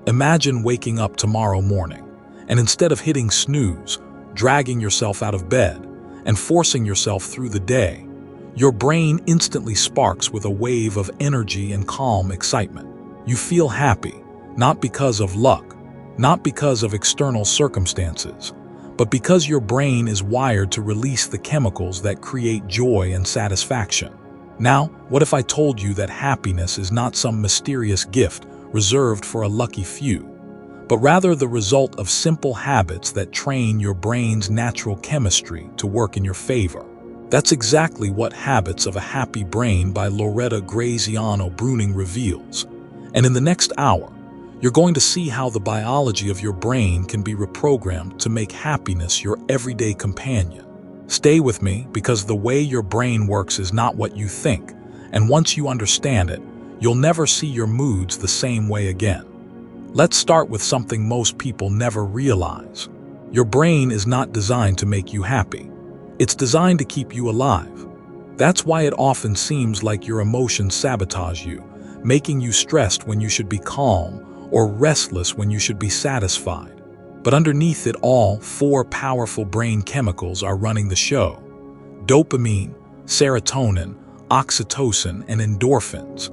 Imagine waking up tomorrow morning, and instead of hitting snooze, dragging yourself out of bed, and forcing yourself through the day, your brain instantly sparks with a wave of energy and calm excitement. You feel happy, not because of luck, not because of external circumstances, but because your brain is wired to release the chemicals that create joy and satisfaction. Now, what if I told you that happiness is not some mysterious gift reserved for a lucky few, but rather the result of simple habits that train your brain's natural chemistry to work in your favor? That's exactly what Habits of a Happy Brain by Loretta Graziano Breuning reveals. And in the next hour, you're going to see how the biology of your brain can be reprogrammed to make happiness your everyday companion. Stay with me, because the way your brain works is not what you think, and once you understand it, you'll never see your moods the same way again. Let's start with something most people never realize. Your brain is not designed to make you happy. It's designed to keep you alive. That's why it often seems like your emotions sabotage you, making you stressed when you should be calm, or restless when you should be satisfied. But underneath it all, 4 powerful brain chemicals are running the show: dopamine, serotonin, oxytocin, and endorphins.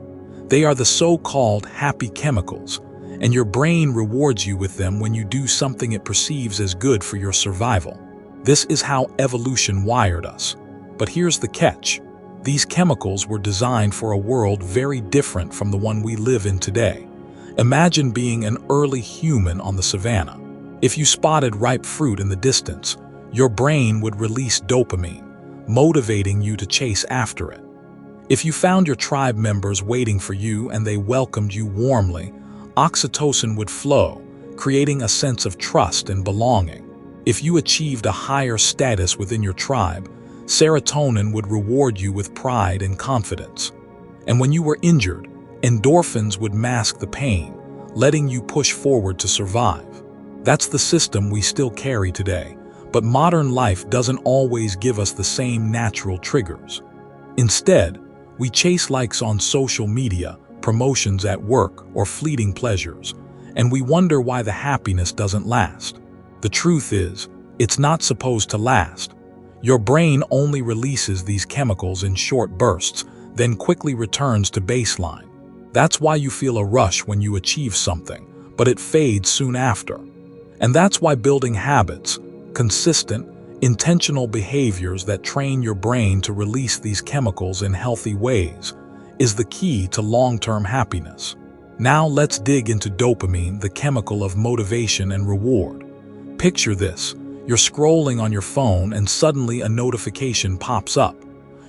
They are the so-called happy chemicals, and your brain rewards you with them when you do something it perceives as good for your survival. This is how evolution wired us. But here's the catch: these chemicals were designed for a world very different from the one we live in today. Imagine being an early human on the savannah. If you spotted ripe fruit in the distance, your brain would release dopamine, motivating you to chase after it. If you found your tribe members waiting for you and they welcomed you warmly, oxytocin would flow, creating a sense of trust and belonging. If you achieved a higher status within your tribe, serotonin would reward you with pride and confidence. And when you were injured, endorphins would mask the pain, letting you push forward to survive. That's the system we still carry today, but modern life doesn't always give us the same natural triggers. Instead, we chase likes on social media, promotions at work, or fleeting pleasures, and we wonder why the happiness doesn't last. The truth is, it's not supposed to last. Your brain only releases these chemicals in short bursts, then quickly returns to baseline. That's why you feel a rush when you achieve something, but it fades soon after. And that's why building habits, consistent, intentional behaviors that train your brain to release these chemicals in healthy ways, is the key to long-term happiness. Now let's dig into dopamine, the chemical of motivation and reward. Picture this: you're scrolling on your phone and suddenly a notification pops up.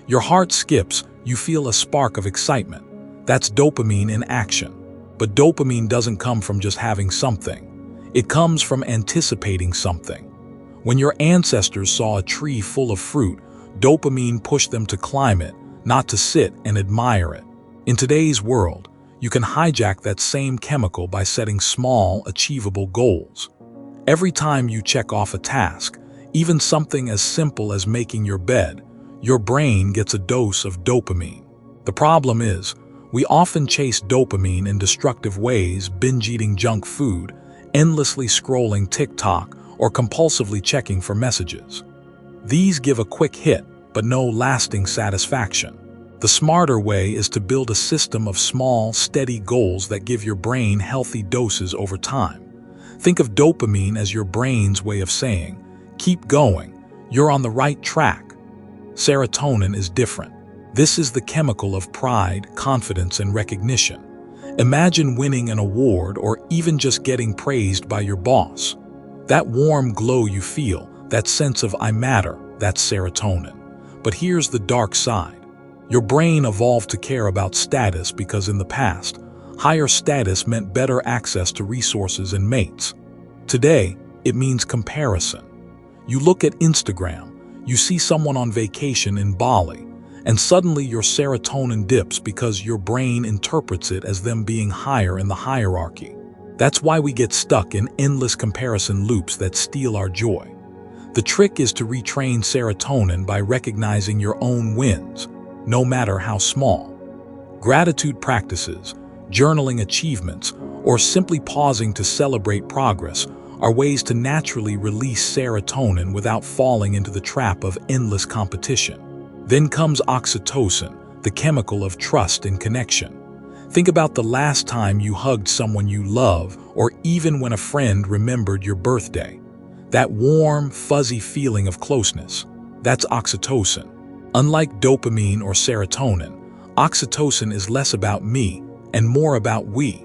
Your heart skips, you feel a spark of excitement. That's dopamine in action. But dopamine doesn't come from just having something. It comes from anticipating something. When your ancestors saw a tree full of fruit, dopamine pushed them to climb it, not to sit and admire it. In today's world, you can hijack that same chemical by setting small, achievable goals. Every time you check off a task, even something as simple as making your bed, your brain gets a dose of dopamine. The problem is, we often chase dopamine in destructive ways, binge-eating junk food, endlessly scrolling TikTok, or compulsively checking for messages. These give a quick hit, but no lasting satisfaction. The smarter way is to build a system of small, steady goals that give your brain healthy doses over time. Think of dopamine as your brain's way of saying, "Keep going, you're on the right track." Serotonin is different. This is the chemical of pride, confidence, and recognition. Imagine winning an award or even just getting praised by your boss. That warm glow you feel, that sense of "I matter," that's serotonin. But here's the dark side. Your brain evolved to care about status because in the past, higher status meant better access to resources and mates. Today, it means comparison. You look at Instagram, you see someone on vacation in Bali, and suddenly your serotonin dips because your brain interprets it as them being higher in the hierarchy. That's why we get stuck in endless comparison loops that steal our joy. The trick is to retrain serotonin by recognizing your own wins, no matter how small. Gratitude practices, journaling achievements, or simply pausing to celebrate progress are ways to naturally release serotonin without falling into the trap of endless competition. Then comes oxytocin, the chemical of trust and connection. Think about the last time you hugged someone you love, or even when a friend remembered your birthday. That warm, fuzzy feeling of closeness, that's oxytocin. Unlike dopamine or serotonin, oxytocin is less about me and more about we.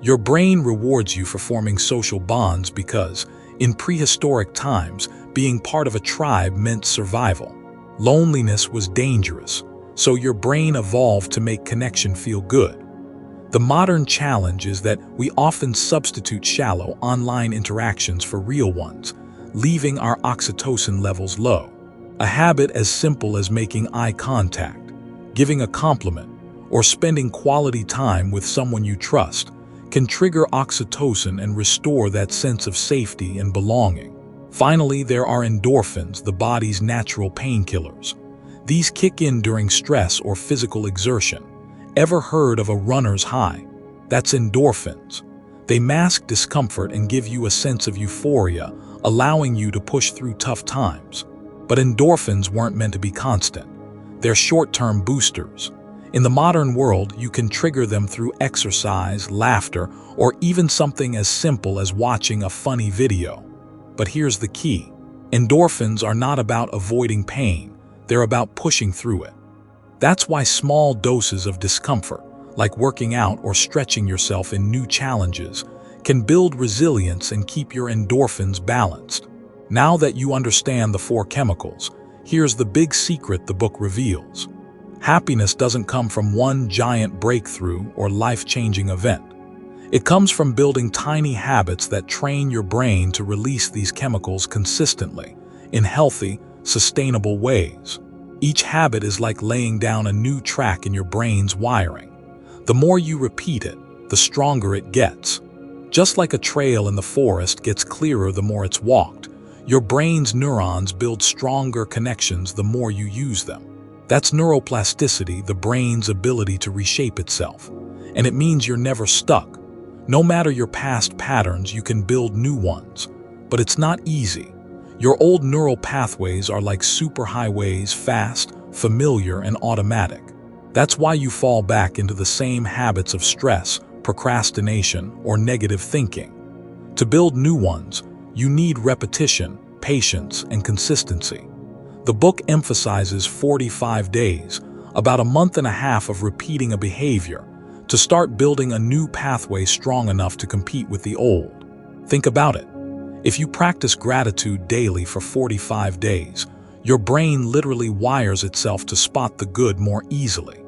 Your brain rewards you for forming social bonds because, in prehistoric times, being part of a tribe meant survival. Loneliness was dangerous, so your brain evolved to make connection feel good. The modern challenge is that we often substitute shallow online interactions for real ones, leaving our oxytocin levels low. A habit as simple as making eye contact, giving a compliment, or spending quality time with someone you trust can trigger oxytocin and restore that sense of safety and belonging. Finally, there are endorphins, the body's natural painkillers. These kick in during stress or physical exertion. Ever heard of a runner's high? That's endorphins. They mask discomfort and give you a sense of euphoria, allowing you to push through tough times. But endorphins weren't meant to be constant. They're short-term boosters. In the modern world, you can trigger them through exercise, laughter, or even something as simple as watching a funny video. But here's the key. Endorphins are not about avoiding pain, they're about pushing through it. That's why small doses of discomfort, like working out or stretching yourself in new challenges, can build resilience and keep your endorphins balanced. Now that you understand the four chemicals, here's the big secret the book reveals. Happiness doesn't come from one giant breakthrough or life-changing event. It comes from building tiny habits that train your brain to release these chemicals consistently, in healthy, sustainable ways. Each habit is like laying down a new track in your brain's wiring. The more you repeat it, the stronger it gets. Just like a trail in the forest gets clearer the more it's walked, your brain's neurons build stronger connections the more you use them. That's neuroplasticity, the brain's ability to reshape itself. And it means you're never stuck. No matter your past patterns, you can build new ones. But it's not easy. Your old neural pathways are like superhighways, fast, familiar, and automatic. That's why you fall back into the same habits of stress, procrastination, or negative thinking. To build new ones, you need repetition, patience, and consistency. The book emphasizes 45 days, about a month and a half of repeating a behavior, to start building a new pathway strong enough to compete with the old. Think about it. If you practice gratitude daily for 45 days, your brain literally wires itself to spot the good more easily.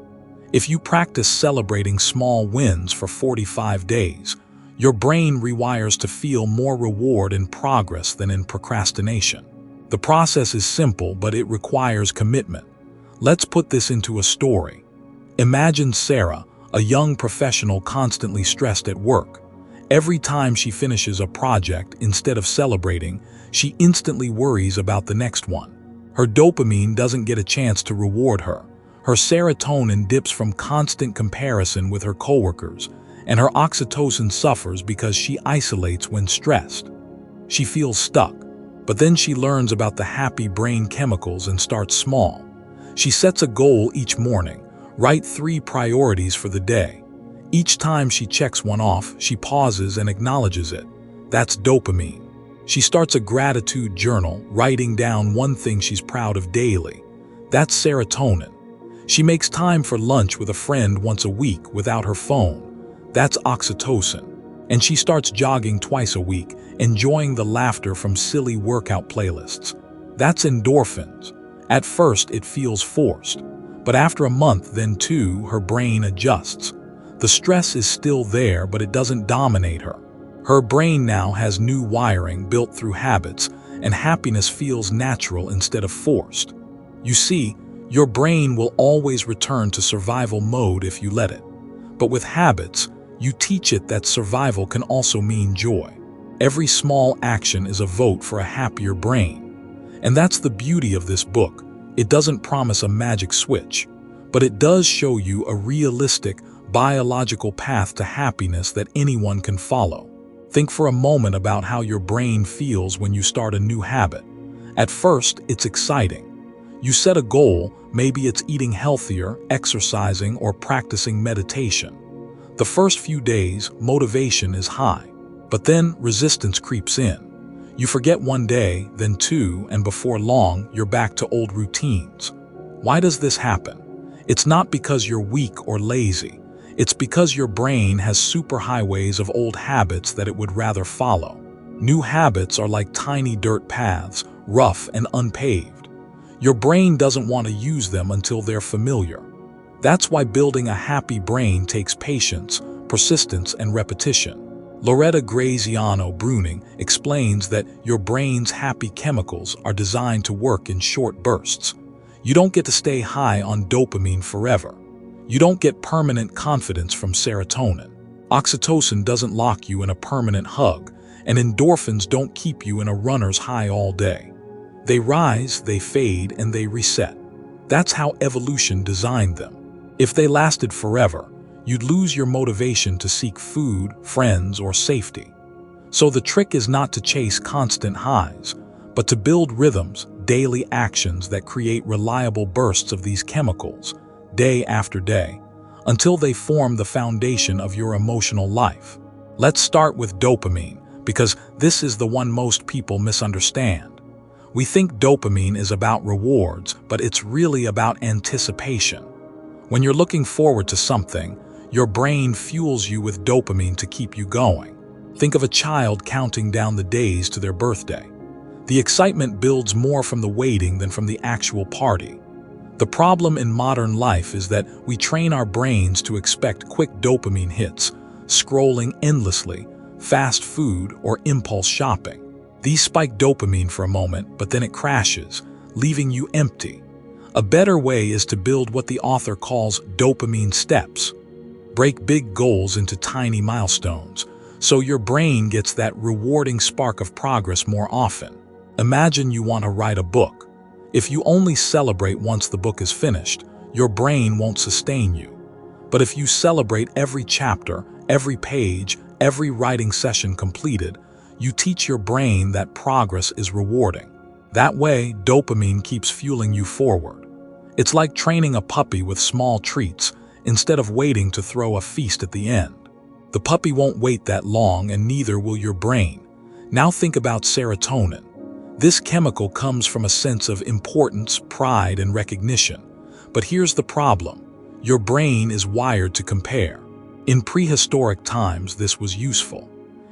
If you practice celebrating small wins for 45 days, your brain rewires to feel more reward in progress than in procrastination. The process is simple, but it requires commitment. Let's put this into a story. Imagine Sarah, a young professional constantly stressed at work. Every time she finishes a project, instead of celebrating, she instantly worries about the next one. Her dopamine doesn't get a chance to reward her. Her serotonin dips from constant comparison with her coworkers, and her oxytocin suffers because she isolates when stressed. She feels stuck. But then she learns about the happy brain chemicals and starts small. She sets a goal each morning, write 3 priorities for the day. Each time she checks one off, she pauses and acknowledges it. That's dopamine. She starts a gratitude journal, writing down one thing she's proud of daily. That's serotonin. She makes time for lunch with a friend once a week without her phone. That's oxytocin. And she starts jogging twice a week, enjoying the laughter from silly workout playlists. That's endorphins. At first, it feels forced. But after a month, then 2, her brain adjusts. The stress is still there, but it doesn't dominate her. Her brain now has new wiring built through habits, and happiness feels natural instead of forced. You see, your brain will always return to survival mode if you let it. But with habits, you teach it that survival can also mean joy. Every small action is a vote for a happier brain. And that's the beauty of this book. It doesn't promise a magic switch, but it does show you a realistic, biological path to happiness that anyone can follow. Think for a moment about how your brain feels when you start a new habit. At first, it's exciting. You set a goal, maybe it's eating healthier, exercising, or practicing meditation. The first few days, motivation is high, but then resistance creeps in. You forget one day, then two, and before long, you're back to old routines. Why does this happen? It's not because you're weak or lazy. It's because your brain has superhighways of old habits that it would rather follow. New habits are like tiny dirt paths, rough and unpaved. Your brain doesn't want to use them until they're familiar. That's why building a happy brain takes patience, persistence, and repetition. Loretta Graziano Breuning explains that your brain's happy chemicals are designed to work in short bursts. You don't get to stay high on dopamine forever. You don't get permanent confidence from serotonin. Oxytocin doesn't lock you in a permanent hug, and endorphins don't keep you in a runner's high all day. They rise, they fade, and they reset. That's how evolution designed them. If they lasted forever, you'd lose your motivation to seek food, friends, or safety. So the trick is not to chase constant highs, but to build rhythms, daily actions that create reliable bursts of these chemicals, day after day, until they form the foundation of your emotional life. Let's start with dopamine, because this is the one most people misunderstand. We think dopamine is about rewards, but it's really about anticipation. When you're looking forward to something, your brain fuels you with dopamine to keep you going. Think of a child counting down the days to their birthday. The excitement builds more from the waiting than from the actual party. The problem in modern life is that we train our brains to expect quick dopamine hits, scrolling endlessly, fast food, or impulse shopping. These spike dopamine for a moment, but then it crashes, leaving you empty. A better way is to build what the author calls dopamine steps. Break big goals into tiny milestones, so your brain gets that rewarding spark of progress more often. Imagine you want to write a book. If you only celebrate once the book is finished, your brain won't sustain you. But if you celebrate every chapter, every page, every writing session completed, you teach your brain that progress is rewarding. That way, dopamine keeps fueling you forward. It's like training a puppy with small treats, instead of waiting to throw a feast at the end. The puppy won't wait that long, and neither will your brain. Now think about serotonin. This chemical comes from a sense of importance, pride, and recognition. But here's the problem. Your brain is wired to compare. In prehistoric times, this was useful.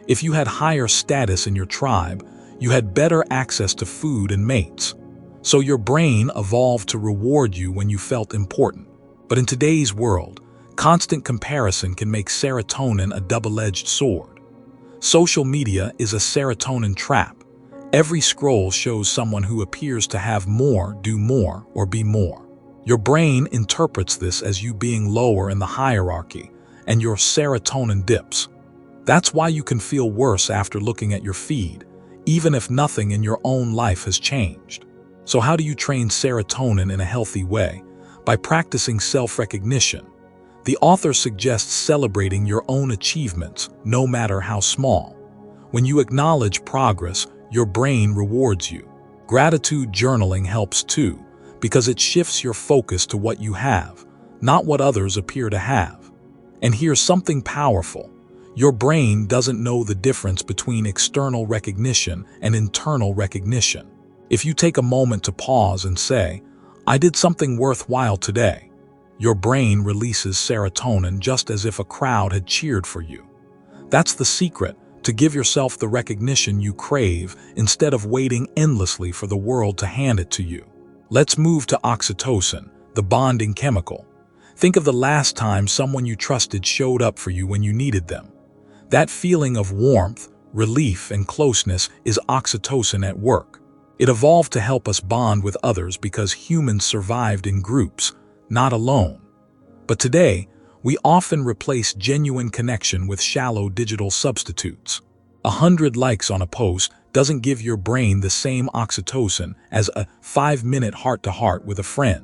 If you had higher status in your tribe, you had better access to food and mates. So your brain evolved to reward you when you felt important. But in today's world, constant comparison can make serotonin a double-edged sword. Social media is a serotonin trap. Every scroll shows someone who appears to have more, do more, or be more. Your brain interprets this as you being lower in the hierarchy, and your serotonin dips. That's why you can feel worse after looking at your feed, even if nothing in your own life has changed. So how do you train serotonin in a healthy way? By practicing self-recognition. The author suggests celebrating your own achievements, no matter how small. When you acknowledge progress, your brain rewards you. Gratitude journaling helps too, because it shifts your focus to what you have, not what others appear to have. And here's something powerful. Your brain doesn't know the difference between external recognition and internal recognition. If you take a moment to pause and say, "I did something worthwhile today," your brain releases serotonin just as if a crowd had cheered for you. That's the secret, to give yourself the recognition you crave instead of waiting endlessly for the world to hand it to you. Let's move to oxytocin, the bonding chemical. Think of the last time someone you trusted showed up for you when you needed them. That feeling of warmth, relief, and closeness is oxytocin at work. It evolved to help us bond with others because humans survived in groups, not alone. But today, we often replace genuine connection with shallow digital substitutes. 100 likes on a post doesn't give your brain the same oxytocin as a 5-minute heart-to-heart with a friend.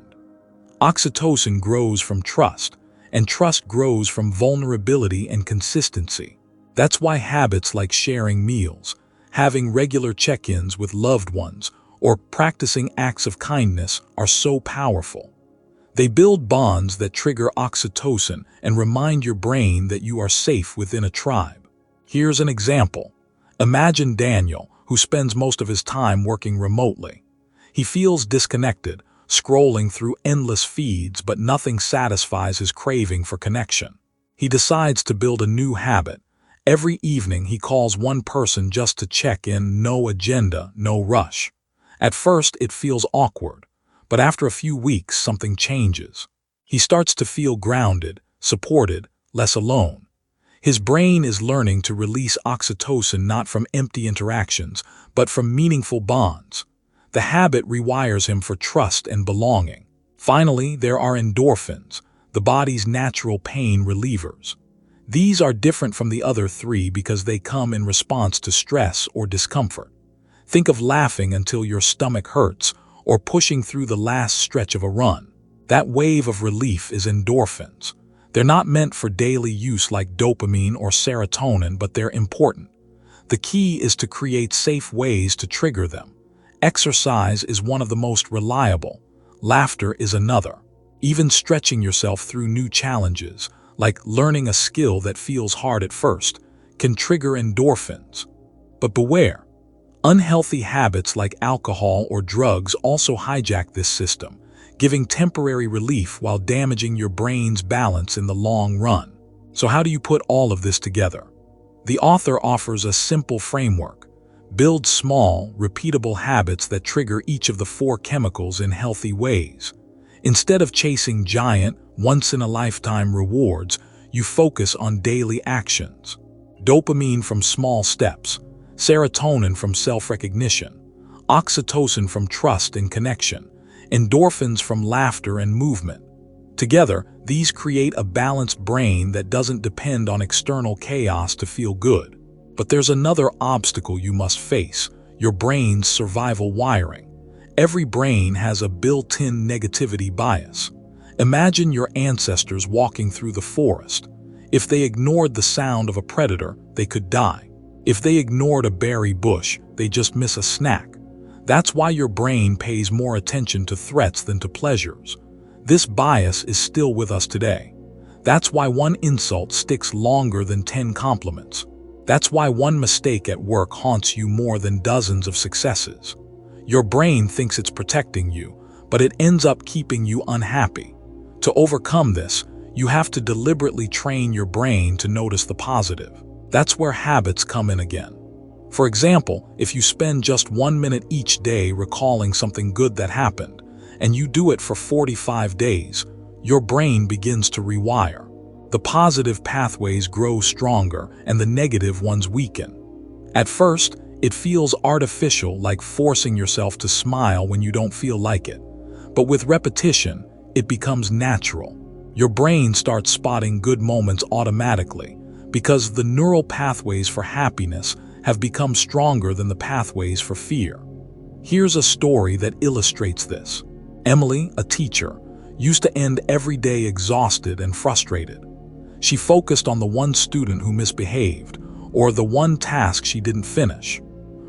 Oxytocin grows from trust, and trust grows from vulnerability and consistency. That's why habits like sharing meals, having regular check-ins with loved ones, or practicing acts of kindness are so powerful. They build bonds that trigger oxytocin and remind your brain that you are safe within a tribe. Here's an example. Imagine Daniel, who spends most of his time working remotely. He feels disconnected, scrolling through endless feeds, but nothing satisfies his craving for connection. He decides to build a new habit. Every evening he calls one person just to check in, no agenda, no rush. At first it feels awkward, but after a few weeks something changes. He starts to feel grounded, supported, less alone. His brain is learning to release oxytocin not from empty interactions, but from meaningful bonds. The habit rewires him for trust and belonging. Finally, there are endorphins, the body's natural pain relievers. These are different from the other three because they come in response to stress or discomfort. Think of laughing until your stomach hurts or pushing through the last stretch of a run. That wave of relief is endorphins. They're not meant for daily use like dopamine or serotonin, but they're important. The key is to create safe ways to trigger them. Exercise is one of the most reliable. Laughter is another. Even stretching yourself through new challenges, like learning a skill that feels hard at first, can trigger endorphins. But beware, unhealthy habits like alcohol or drugs also hijack this system, giving temporary relief while damaging your brain's balance in the long run. So how do you put all of this together? The author offers a simple framework. Build small, repeatable habits that trigger each of the 4 chemicals in healthy ways. Instead of chasing giant, once-in-a-lifetime rewards, you focus on daily actions. Dopamine from small steps, serotonin from self-recognition, oxytocin from trust and connection, endorphins from laughter and movement. Together, these create a balanced brain that doesn't depend on external chaos to feel good. But there's another obstacle you must face: your brain's survival wiring. Every brain has a built-in negativity bias. Imagine your ancestors walking through the forest. If they ignored the sound of a predator, they could die. If they ignored a berry bush, they just miss a snack. That's why your brain pays more attention to threats than to pleasures. This bias is still with us today. That's why one insult sticks longer than 10 compliments. That's why one mistake at work haunts you more than dozens of successes. Your brain thinks it's protecting you, but it ends up keeping you unhappy. To overcome this, you have to deliberately train your brain to notice the positive. That's where habits come in again. For example, if you spend just 1 minute each day recalling something good that happened, and you do it for 45 days, your brain begins to rewire. The positive pathways grow stronger and the negative ones weaken. At first, it feels artificial, like forcing yourself to smile when you don't feel like it. But with repetition, it becomes natural. Your brain starts spotting good moments automatically because the neural pathways for happiness have become stronger than the pathways for fear. Here's a story that illustrates this. Emily, a teacher, used to end every day exhausted and frustrated. She focused on the one student who misbehaved, or the one task she didn't finish.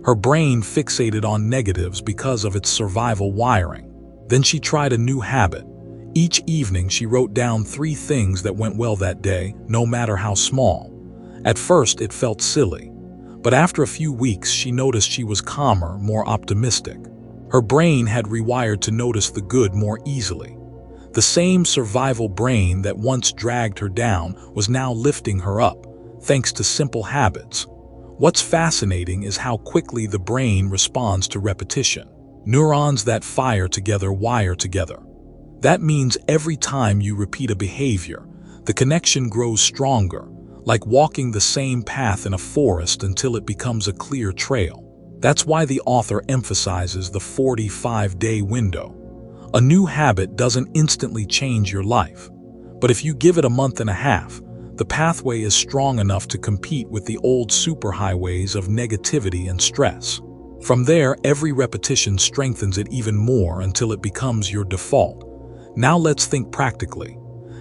Her brain fixated on negatives because of its survival wiring. Then she tried a new habit. Each evening she wrote down 3 things that went well that day, no matter how small. At first it felt silly, but after a few weeks she noticed she was calmer, more optimistic. Her brain had rewired to notice the good more easily. The same survival brain that once dragged her down was now lifting her up, thanks to simple habits. What's fascinating is how quickly the brain responds to repetition. Neurons that fire together wire together. That means every time you repeat a behavior, the connection grows stronger, like walking the same path in a forest until it becomes a clear trail. That's why the author emphasizes the 45-day window. A new habit doesn't instantly change your life, but if you give it a month and a half, the pathway is strong enough to compete with the old superhighways of negativity and stress. From there, every repetition strengthens it even more until it becomes your default. Now let's think practically.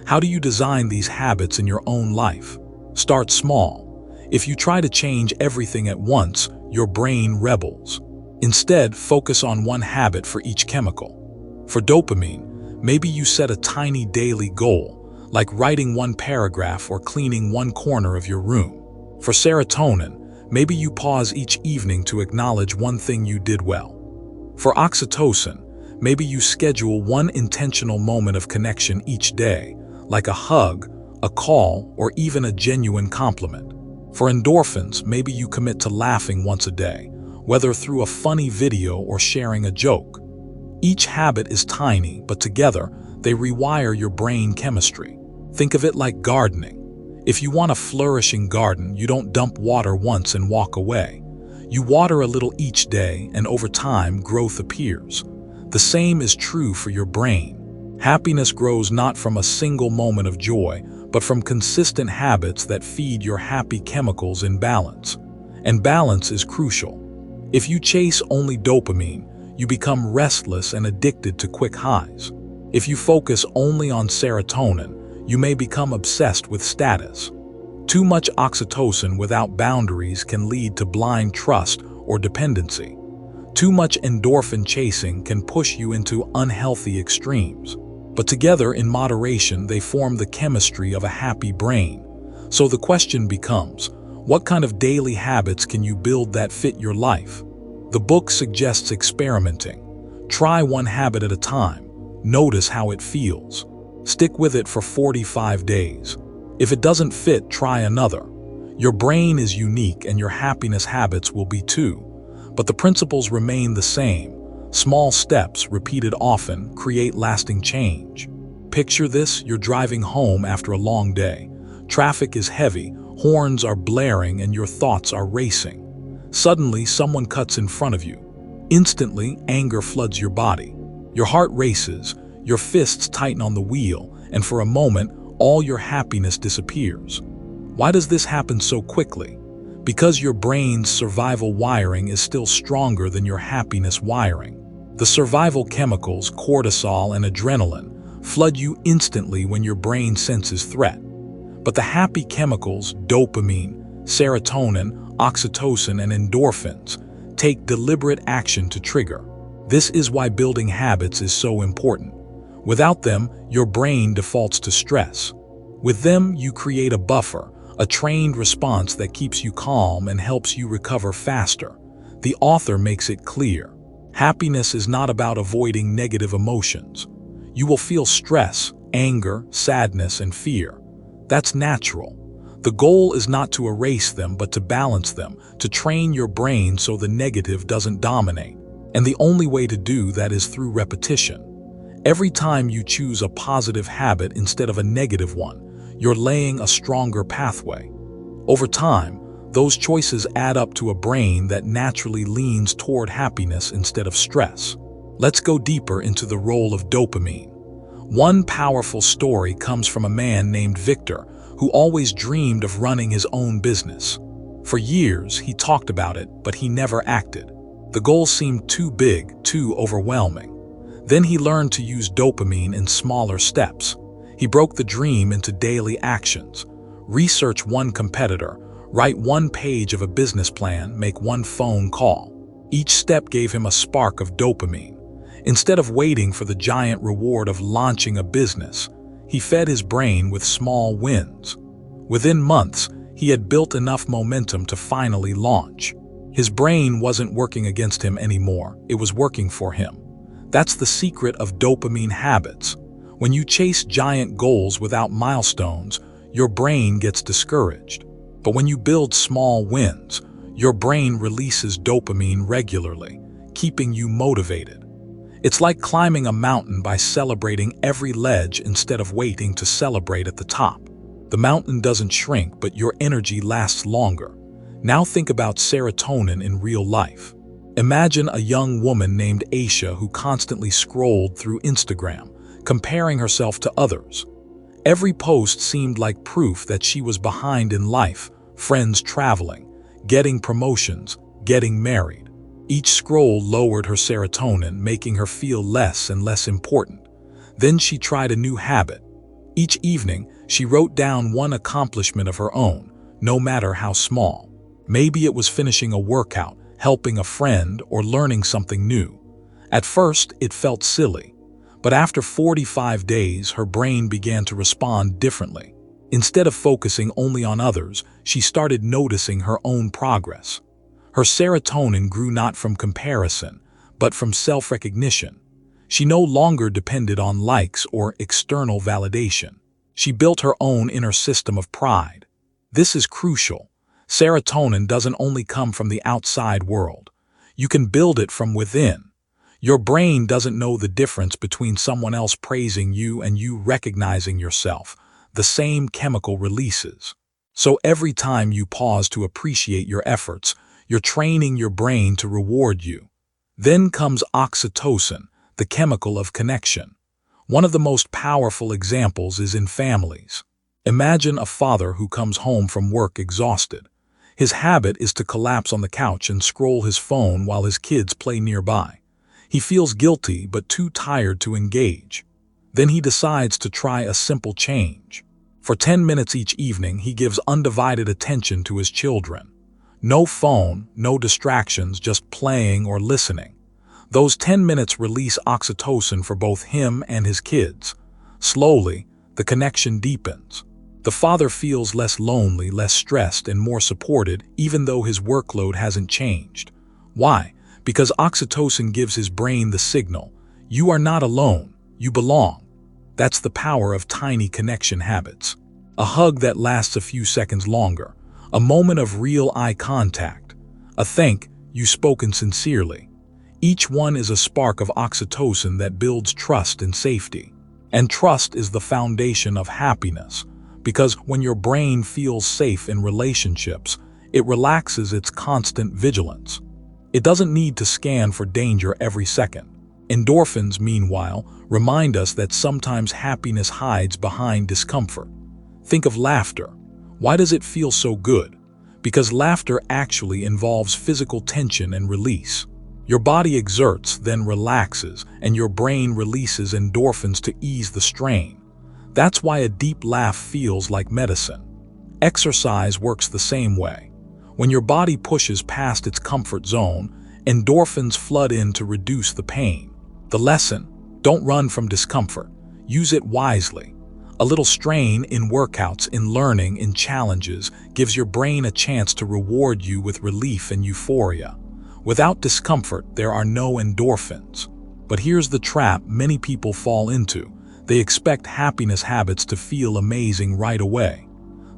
How do you design these habits in your own life? Start small. If you try to change everything at once, your brain rebels. Instead, focus on one habit for each chemical. For dopamine, maybe you set a tiny daily goal, like writing one paragraph or cleaning one corner of your room. For serotonin, maybe you pause each evening to acknowledge one thing you did well. For oxytocin, maybe you schedule one intentional moment of connection each day, like a hug, a call, or even a genuine compliment. For endorphins, maybe you commit to laughing once a day, whether through a funny video or sharing a joke. Each habit is tiny, but together, they rewire your brain chemistry. Think of it like gardening. If you want a flourishing garden, you don't dump water once and walk away. You water a little each day, and over time, growth appears. The same is true for your brain. Happiness grows not from a single moment of joy, but from consistent habits that feed your happy chemicals in balance. And balance is crucial. If you chase only dopamine, you become restless and addicted to quick highs. If you focus only on serotonin, you may become obsessed with status. Too much oxytocin without boundaries can lead to blind trust or dependency. Too much endorphin chasing can push you into unhealthy extremes. But together, in moderation, they form the chemistry of a happy brain. So the question becomes, what kind of daily habits can you build that fit your life? The book suggests experimenting. Try one habit at a time. Notice how it feels. Stick with it for 45 days. If it doesn't fit, try another. Your brain is unique and your happiness habits will be too. But the principles remain the same. Small steps, repeated often, create lasting change. Picture this: you're driving home after a long day. Traffic is heavy, horns are blaring, and your thoughts are racing. Suddenly, someone cuts in front of you. Instantly, anger floods your body. Your heart races, your fists tighten on the wheel, and for a moment, all your happiness disappears. Why does this happen so quickly? Because your brain's survival wiring is still stronger than your happiness wiring. The survival chemicals, cortisol and adrenaline, flood you instantly when your brain senses threat. But the happy chemicals, dopamine, serotonin, oxytocin, and endorphins, take deliberate action to trigger. This is why building habits is so important. Without them, your brain defaults to stress. With them, you create a buffer, a trained response that keeps you calm and helps you recover faster. The author makes it clear. Happiness is not about avoiding negative emotions. You will feel stress, anger, sadness, and fear. That's natural. The goal is not to erase them, but to balance them, to train your brain so the negative doesn't dominate. And the only way to do that is through repetition. Every time you choose a positive habit instead of a negative one, you're laying a stronger pathway. Over time, those choices add up to a brain that naturally leans toward happiness instead of stress. Let's go deeper into the role of dopamine. One powerful story comes from a man named Victor, who always dreamed of running his own business. For years, he talked about it, but he never acted. The goal seemed too big, too overwhelming. Then he learned to use dopamine in smaller steps. He broke the dream into daily actions. Research one competitor, write one page of a business plan, make one phone call. Each step gave him a spark of dopamine. Instead of waiting for the giant reward of launching a business, he fed his brain with small wins. Within months, he had built enough momentum to finally launch. His brain wasn't working against him anymore, it was working for him. That's the secret of dopamine habits. When you chase giant goals without milestones, your brain gets discouraged. But when you build small wins, your brain releases dopamine regularly, keeping you motivated. It's like climbing a mountain by celebrating every ledge instead of waiting to celebrate at the top. The mountain doesn't shrink, but your energy lasts longer. Now think about serotonin in real life. Imagine a young woman named Aisha who constantly scrolled through Instagram, comparing herself to others. Every post seemed like proof that she was behind in life, friends traveling, getting promotions, getting married. Each scroll lowered her serotonin, making her feel less and less important. Then she tried a new habit. Each evening, she wrote down one accomplishment of her own, no matter how small. Maybe it was finishing a workout, helping a friend, or learning something new. At first, it felt silly, but after 45 days, her brain began to respond differently. Instead of focusing only on others, she started noticing her own progress. Her serotonin grew not from comparison, but from self-recognition. She no longer depended on likes or external validation. She built her own inner system of pride. This is crucial. Serotonin doesn't only come from the outside world. You can build it from within. Your brain doesn't know the difference between someone else praising you and you recognizing yourself. The same chemical releases. So every time you pause to appreciate your efforts, you're training your brain to reward you. Then comes oxytocin, the chemical of connection. One of the most powerful examples is in families. Imagine a father who comes home from work exhausted. His habit is to collapse on the couch and scroll his phone while his kids play nearby. He feels guilty but too tired to engage. Then he decides to try a simple change. For 10 minutes each evening, he gives undivided attention to his children. No phone, no distractions, just playing or listening. Those 10 minutes release oxytocin for both him and his kids. Slowly, the connection deepens. The father feels less lonely, less stressed, and more supported, even though his workload hasn't changed. Why? Because oxytocin gives his brain the signal, you are not alone, you belong. That's the power of tiny connection habits. A hug that lasts a few seconds longer, a moment of real eye contact, a thank you spoken sincerely. Each one is a spark of oxytocin that builds trust and safety. And trust is the foundation of happiness, because when your brain feels safe in relationships, it relaxes its constant vigilance. It doesn't need to scan for danger every second. Endorphins, meanwhile, remind us that sometimes happiness hides behind discomfort. Think of laughter. Why does it feel so good? Because laughter actually involves physical tension and release. Your body exerts, then relaxes, and your brain releases endorphins to ease the strain. That's why a deep laugh feels like medicine. Exercise works the same way. When your body pushes past its comfort zone, endorphins flood in to reduce the pain. The lesson: don't run from discomfort. Use it wisely. A little strain in workouts, in learning, in challenges gives your brain a chance to reward you with relief and euphoria. Without discomfort, there are no endorphins. But here's the trap many people fall into. They expect happiness habits to feel amazing right away.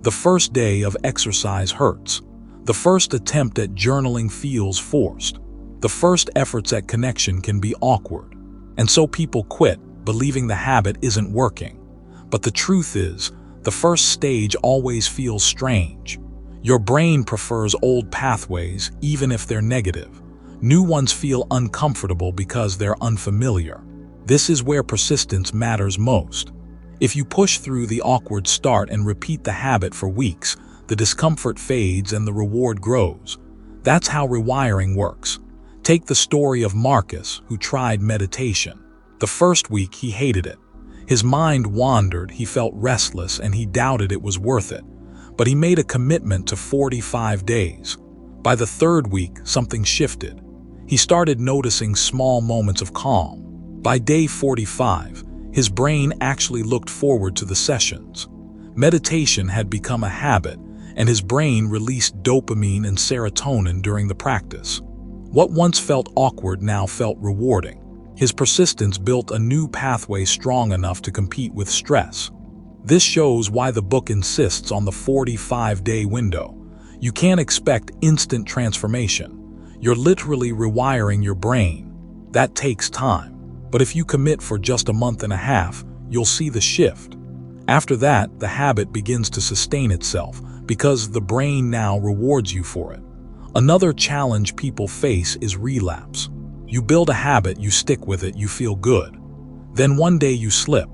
The first day of exercise hurts. The first attempt at journaling feels forced. The first efforts at connection can be awkward. And so people quit, believing the habit isn't working. But the truth is, the first stage always feels strange. Your brain prefers old pathways, even if they're negative. New ones feel uncomfortable because they're unfamiliar. This is where persistence matters most. If you push through the awkward start and repeat the habit for weeks, the discomfort fades and the reward grows. That's how rewiring works. Take the story of Marcus, who tried meditation. The first week, he hated it. His mind wandered, he felt restless, and he doubted it was worth it. But he made a commitment to 45 days. By the third week, something shifted. He started noticing small moments of calm. By day 45, his brain actually looked forward to the sessions. Meditation had become a habit, and his brain released dopamine and serotonin during the practice. What once felt awkward now felt rewarding. His persistence built a new pathway strong enough to compete with stress. This shows why the book insists on the 45-day window. You can't expect instant transformation. You're literally rewiring your brain. That takes time. But if you commit for just a month and a half, you'll see the shift. After that, the habit begins to sustain itself because the brain now rewards you for it. Another challenge people face is relapse. You build a habit, you stick with it, you feel good. Then one day you slip.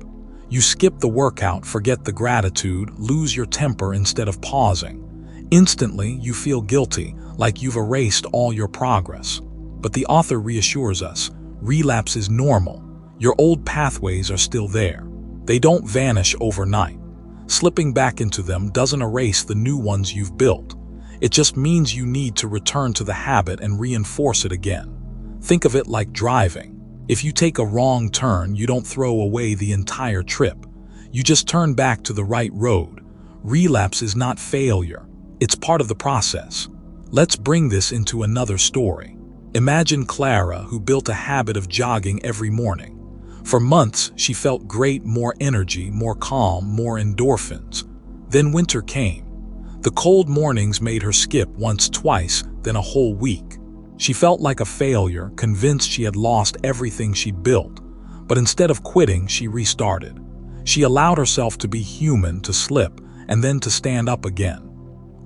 You skip the workout, forget the gratitude, lose your temper instead of pausing. Instantly, you feel guilty, like you've erased all your progress. But the author reassures us, relapse is normal. Your old pathways are still there. They don't vanish overnight. Slipping back into them doesn't erase the new ones you've built. It just means you need to return to the habit and reinforce it again. Think of it like driving. If you take a wrong turn, you don't throw away the entire trip. You just turn back to the right road. Relapse is not failure. It's part of the process. Let's bring this into another story. Imagine Clara, who built a habit of jogging every morning. For months, she felt great, more energy, more calm, more endorphins. Then winter came. The cold mornings made her skip once, twice, then a whole week. She felt like a failure, convinced she had lost everything she'd built. But instead of quitting, she restarted. She allowed herself to be human, to slip, and then to stand up again.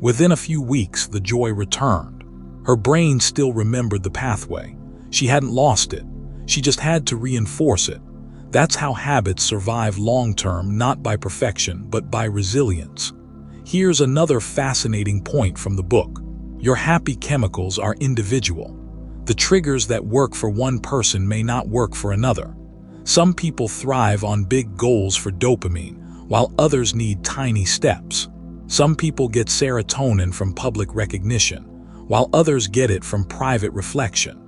Within a few weeks, the joy returned. Her brain still remembered the pathway. She hadn't lost it. She just had to reinforce it. That's how habits survive long-term, not by perfection, but by resilience. Here's another fascinating point from the book. Your happy chemicals are individual. The triggers that work for one person may not work for another. Some people thrive on big goals for dopamine, while others need tiny steps. Some people get serotonin from public recognition, while others get it from private reflection.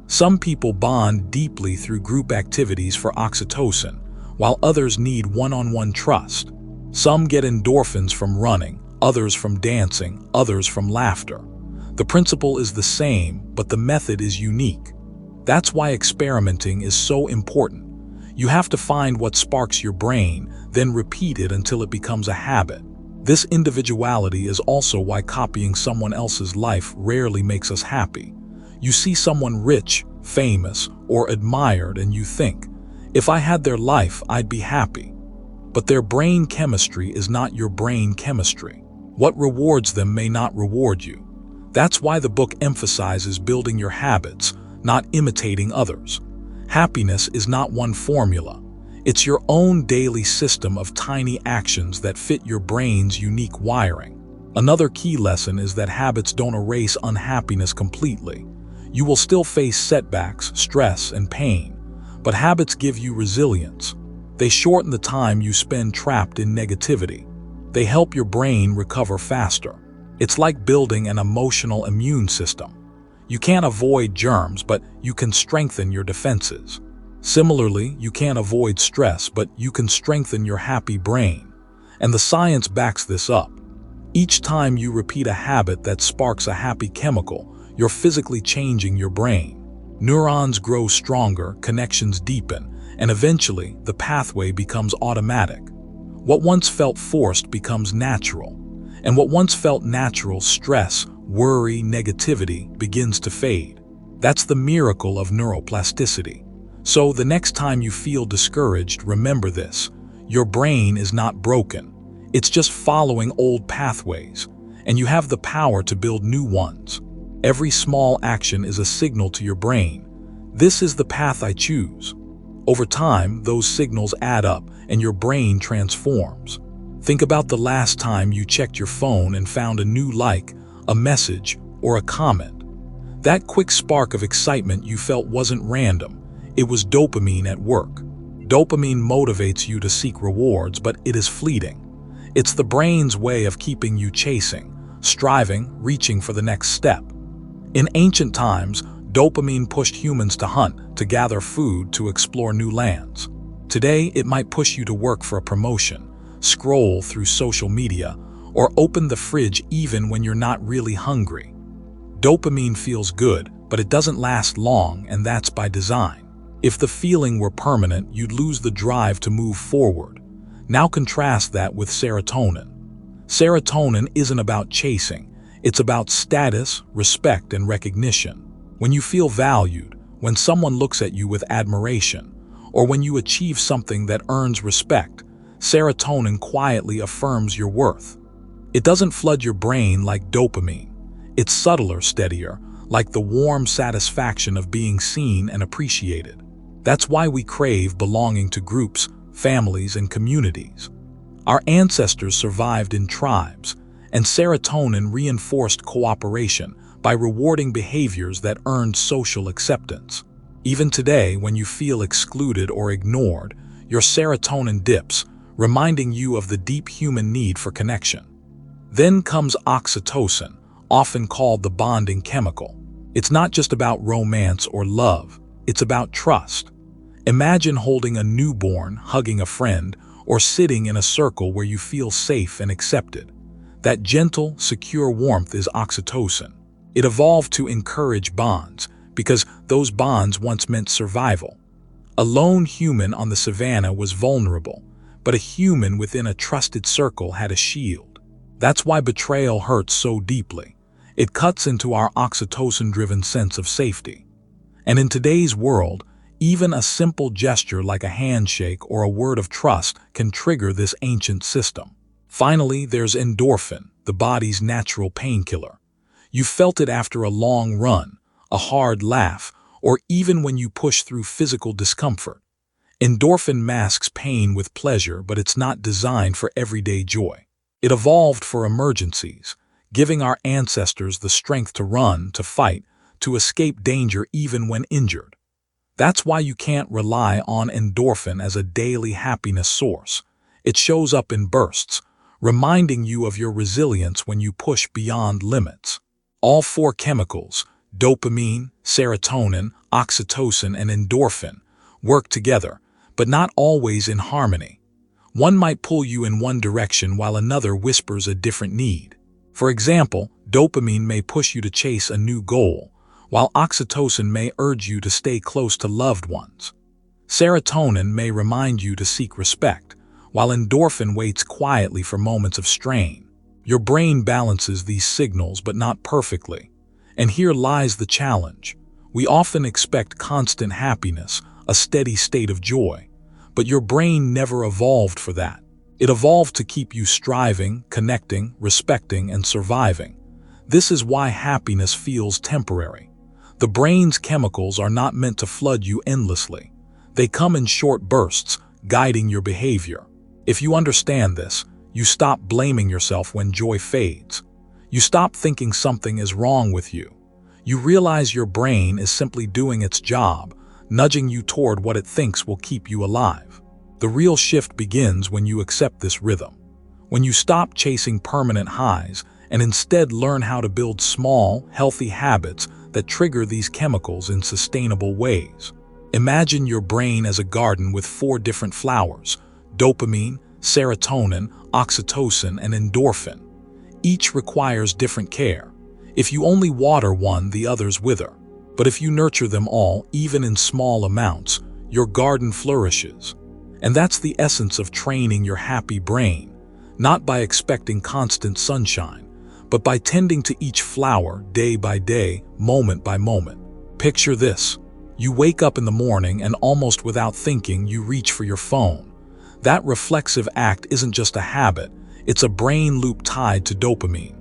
Some people bond deeply through group activities for oxytocin, while others need one-on-one trust. Some get endorphins from running, others from dancing, others from laughter. The principle is the same, but the method is unique. That's why experimenting is so important. You have to find what sparks your brain, then repeat it until it becomes a habit. This individuality is also why copying someone else's life rarely makes us happy. You see someone rich, famous, or admired and you think, if I had their life, I'd be happy. But their brain chemistry is not your brain chemistry. What rewards them may not reward you. That's why the book emphasizes building your habits, not imitating others. Happiness is not one formula. It's your own daily system of tiny actions that fit your brain's unique wiring. Another key lesson is that habits don't erase unhappiness completely. You will still face setbacks, stress, and pain, but habits give you resilience. They shorten the time you spend trapped in negativity. They help your brain recover faster. It's like building an emotional immune system. You can't avoid germs, but you can strengthen your defenses. Similarly, you can't avoid stress, but you can strengthen your happy brain. And the science backs this up. Each time you repeat a habit that sparks a happy chemical, you're physically changing your brain. Neurons grow stronger, connections deepen, and eventually the pathway becomes automatic. What once felt forced becomes natural. And what once felt natural, stress, worry, negativity, begins to fade. That's the miracle of neuroplasticity. So the next time you feel discouraged, remember this. Your brain is not broken. It's just following old pathways, and you have the power to build new ones. Every small action is a signal to your brain. This is the path I choose. Over time, those signals add up and your brain transforms. Think about the last time you checked your phone and found a new like, a message, or a comment. That quick spark of excitement you felt wasn't random. It was dopamine at work. Dopamine motivates you to seek rewards, but it is fleeting. It's the brain's way of keeping you chasing, striving, reaching for the next step. In ancient times, dopamine pushed humans to hunt, to gather food, to explore new lands. Today, it might push you to work for a promotion, scroll through social media, or open the fridge even when you're not really hungry. Dopamine feels good, but it doesn't last long, and that's by design. If the feeling were permanent, you'd lose the drive to move forward. Now contrast that with serotonin. Serotonin isn't about chasing. It's about status, respect, and recognition. When you feel valued, when someone looks at you with admiration, or when you achieve something that earns respect, serotonin quietly affirms your worth. It doesn't flood your brain like dopamine. It's subtler, steadier, like the warm satisfaction of being seen and appreciated. That's why we crave belonging to groups, families, and communities. Our ancestors survived in tribes, and serotonin reinforced cooperation by rewarding behaviors that earned social acceptance. Even today, when you feel excluded or ignored, your serotonin dips, reminding you of the deep human need for connection. Then comes oxytocin, often called the bonding chemical. It's not just about romance or love, it's about trust. Imagine holding a newborn, hugging a friend, or sitting in a circle where you feel safe and accepted. That gentle, secure warmth is oxytocin. It evolved to encourage bonds, because those bonds once meant survival. A lone human on the savannah was vulnerable, but a human within a trusted circle had a shield. That's why betrayal hurts so deeply. It cuts into our oxytocin-driven sense of safety. And in today's world, even a simple gesture like a handshake or a word of trust can trigger this ancient system. Finally, there's endorphin, the body's natural painkiller. You felt it after a long run, a hard laugh, or even when you push through physical discomfort. Endorphin masks pain with pleasure, but it's not designed for everyday joy. It evolved for emergencies, giving our ancestors the strength to run, to fight, to escape danger even when injured. That's why you can't rely on endorphin as a daily happiness source. It shows up in bursts, reminding you of your resilience when you push beyond limits. All four chemicals, dopamine, serotonin, oxytocin, and endorphin, work together, but not always in harmony. One might pull you in one direction while another whispers a different need. For example, dopamine may push you to chase a new goal, while oxytocin may urge you to stay close to loved ones. Serotonin may remind you to seek respect, while endorphin waits quietly for moments of strain. Your brain balances these signals, but not perfectly. And here lies the challenge. We often expect constant happiness, a steady state of joy. But your brain never evolved for that. It evolved to keep you striving, connecting, respecting, and surviving. This is why happiness feels temporary. The brain's chemicals are not meant to flood you endlessly. They come in short bursts, guiding your behavior. If you understand this, you stop blaming yourself when joy fades. You stop thinking something is wrong with you. You realize your brain is simply doing its job, nudging you toward what it thinks will keep you alive. The real shift begins when you accept this rhythm. When you stop chasing permanent highs and instead learn how to build small, healthy habits that trigger these chemicals in sustainable ways. Imagine your brain as a garden with 4 different flowers: dopamine, serotonin, oxytocin, and endorphin. Each requires different care. If you only water one, the others wither. But if you nurture them all, even in small amounts, your garden flourishes. And that's the essence of training your happy brain, not by expecting constant sunshine, but by tending to each flower day by day, moment by moment. Picture this. You wake up in the morning and almost without thinking, you reach for your phone. That reflexive act isn't just a habit, it's a brain loop tied to dopamine.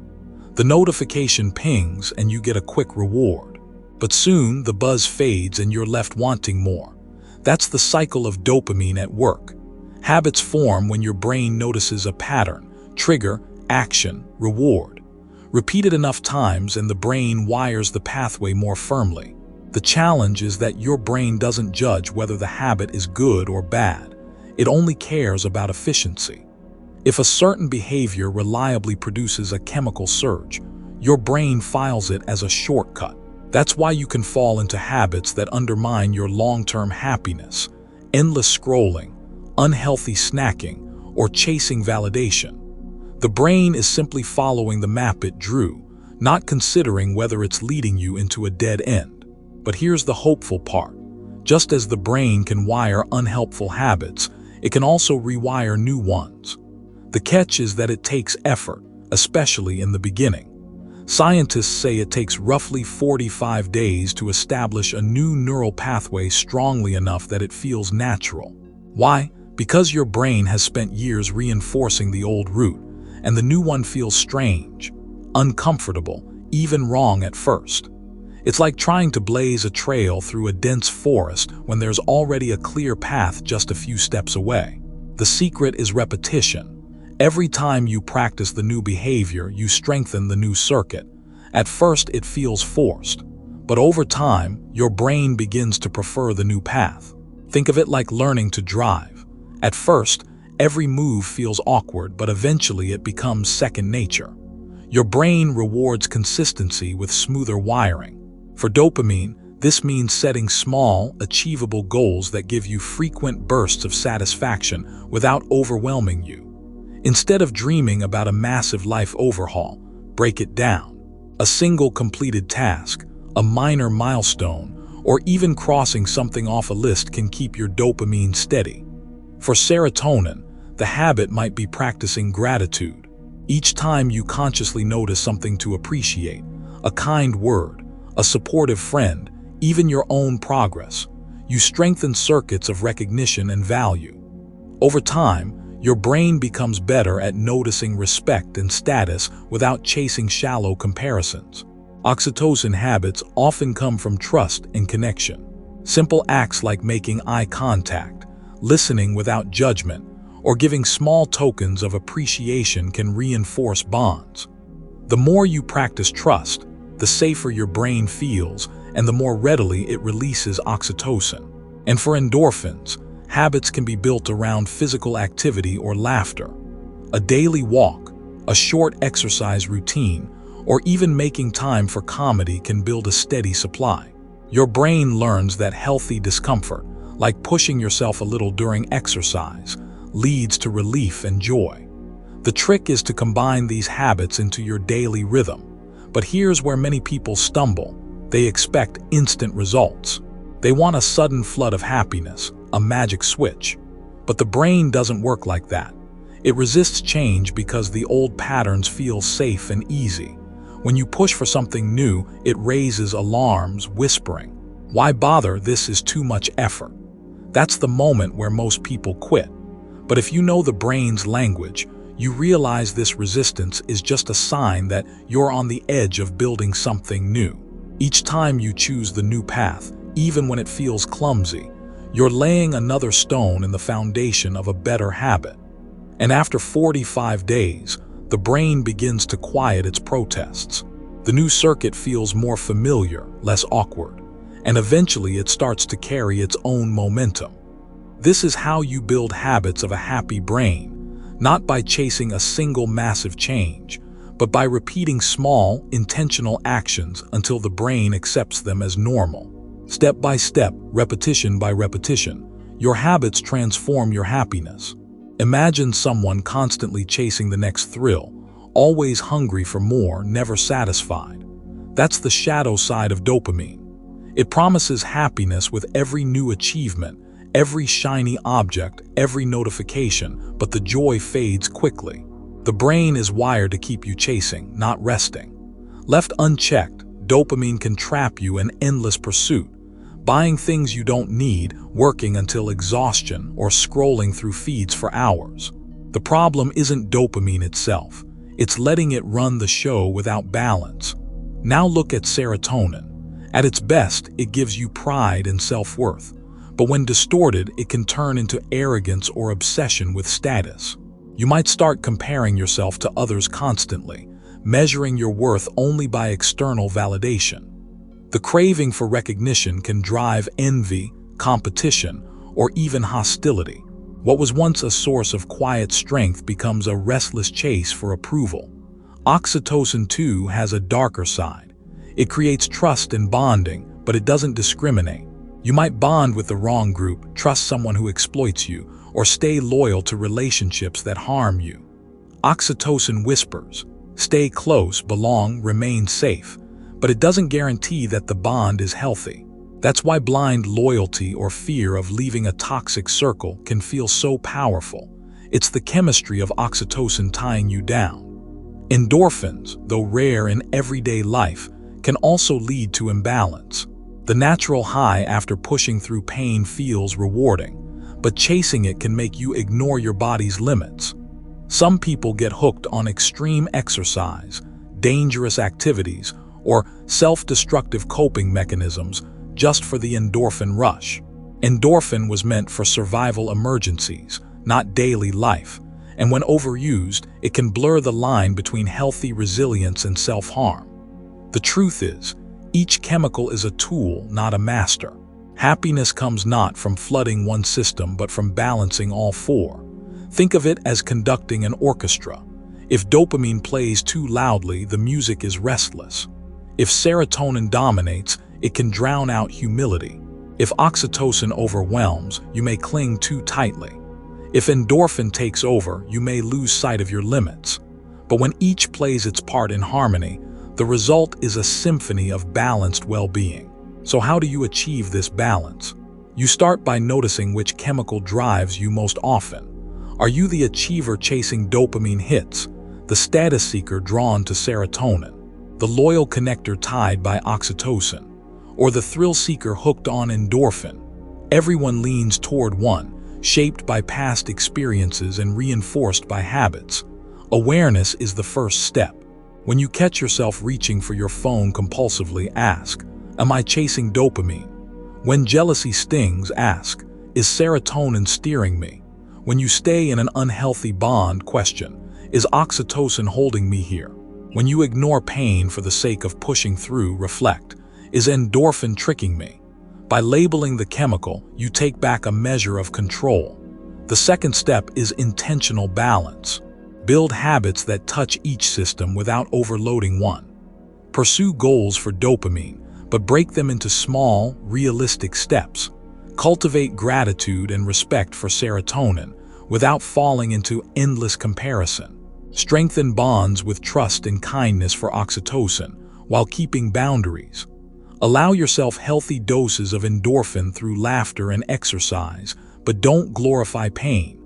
The notification pings and you get a quick reward. But soon the buzz fades and you're left wanting more. That's the cycle of dopamine at work. Habits form when your brain notices a pattern: trigger, action, reward. Repeat it enough times and the brain wires the pathway more firmly. The challenge is that your brain doesn't judge whether the habit is good or bad. It only cares about efficiency. If a certain behavior reliably produces a chemical surge, your brain files it as a shortcut. That's why you can fall into habits that undermine your long-term happiness: endless scrolling, unhealthy snacking, or chasing validation. The brain is simply following the map it drew, not considering whether it's leading you into a dead end. But here's the hopeful part. Just as the brain can wire unhelpful habits, it can also rewire new ones. The catch is that it takes effort, especially in the beginning. Scientists say it takes roughly 45 days to establish a new neural pathway strongly enough that it feels natural. Why? Because your brain has spent years reinforcing the old route, and the new one feels strange, uncomfortable, even wrong at first. It's like trying to blaze a trail through a dense forest when there's already a clear path just a few steps away. The secret is repetition. Every time you practice the new behavior, you strengthen the new circuit. At first, it feels forced, but over time, your brain begins to prefer the new path. Think of it like learning to drive. At first, every move feels awkward, but eventually it becomes second nature. Your brain rewards consistency with smoother wiring. For dopamine, this means setting small, achievable goals that give you frequent bursts of satisfaction without overwhelming you. Instead of dreaming about a massive life overhaul, break it down. A single completed task, a minor milestone, or even crossing something off a list can keep your dopamine steady. For serotonin, the habit might be practicing gratitude. Each time you consciously notice something to appreciate, a kind word, a supportive friend, even your own progress, you strengthen circuits of recognition and value. Over time, your brain becomes better at noticing respect and status without chasing shallow comparisons. Oxytocin habits often come from trust and connection. Simple acts like making eye contact, listening without judgment, or giving small tokens of appreciation can reinforce bonds. The more you practice trust, the safer your brain feels and the more readily it releases oxytocin. And for endorphins, habits can be built around physical activity or laughter. A daily walk, a short exercise routine, or even making time for comedy can build a steady supply. Your brain learns that healthy discomfort, like pushing yourself a little during exercise, leads to relief and joy. The trick is to combine these habits into your daily rhythm. But here's where many people stumble. They expect instant results. They want a sudden flood of happiness, a magic switch. But the brain doesn't work like that. It resists change because the old patterns feel safe and easy. When you push for something new, it raises alarms, whispering, "Why bother? This is too much effort." That's the moment where most people quit. But if you know the brain's language, you realize this resistance is just a sign that you're on the edge of building something new. Each time you choose the new path, even when it feels clumsy, you're laying another stone in the foundation of a better habit. And after 45 days, the brain begins to quiet its protests. The new circuit feels more familiar, less awkward, and eventually it starts to carry its own momentum. This is how you build habits of a happy brain, not by chasing a single massive change, but by repeating small, intentional actions until the brain accepts them as normal. Step by step, repetition by repetition, your habits transform your happiness. Imagine someone constantly chasing the next thrill, always hungry for more, never satisfied. That's the shadow side of dopamine. It promises happiness with every new achievement, every shiny object, every notification, but the joy fades quickly. The brain is wired to keep you chasing, not resting. Left unchecked, dopamine can trap you in endless pursuit, buying things you don't need, working until exhaustion, or scrolling through feeds for hours. The problem isn't dopamine itself. It's letting it run the show without balance. Now look at serotonin. At its best, it gives you pride and self-worth. But when distorted, it can turn into arrogance or obsession with status. You might start comparing yourself to others constantly, measuring your worth only by external validation. The craving for recognition can drive envy, competition, or even hostility. What was once a source of quiet strength becomes a restless chase for approval. Oxytocin, too, has a darker side. It creates trust and bonding, but it doesn't discriminate. You might bond with the wrong group, trust someone who exploits you, or stay loyal to relationships that harm you. Oxytocin whispers, stay close, belong, remain safe, but it doesn't guarantee that the bond is healthy. That's why blind loyalty or fear of leaving a toxic circle can feel so powerful. It's the chemistry of oxytocin tying you down. Endorphins, though rare in everyday life, can also lead to imbalance. The natural high after pushing through pain feels rewarding, but chasing it can make you ignore your body's limits. Some people get hooked on extreme exercise, dangerous activities, or self-destructive coping mechanisms just for the endorphin rush. Endorphin was meant for survival emergencies, not daily life, and when overused, it can blur the line between healthy resilience and self-harm. The truth is, each chemical is a tool, not a master. Happiness comes not from flooding one system but from balancing all four. Think of it as conducting an orchestra. If dopamine plays too loudly, the music is restless. If serotonin dominates, it can drown out humility. If oxytocin overwhelms, you may cling too tightly. If endorphin takes over, you may lose sight of your limits. But when each plays its part in harmony, the result is a symphony of balanced well-being. So how do you achieve this balance? You start by noticing which chemical drives you most often. Are you the achiever chasing dopamine hits, the status seeker drawn to serotonin, the loyal connector tied by oxytocin, or the thrill seeker hooked on endorphin? Everyone leans toward one, shaped by past experiences and reinforced by habits. Awareness is the first step. When you catch yourself reaching for your phone compulsively, ask, am I chasing dopamine? When jealousy stings, ask, is serotonin steering me? When you stay in an unhealthy bond, question, is oxytocin holding me here? When you ignore pain for the sake of pushing through, reflect, is endorphin tricking me? By labeling the chemical, you take back a measure of control. The second step is intentional balance. Build habits that touch each system without overloading one. Pursue goals for dopamine, but break them into small, realistic steps. Cultivate gratitude and respect for serotonin without falling into endless comparison. Strengthen bonds with trust and kindness for oxytocin while keeping boundaries. Allow yourself healthy doses of endorphin through laughter and exercise, but don't glorify pain.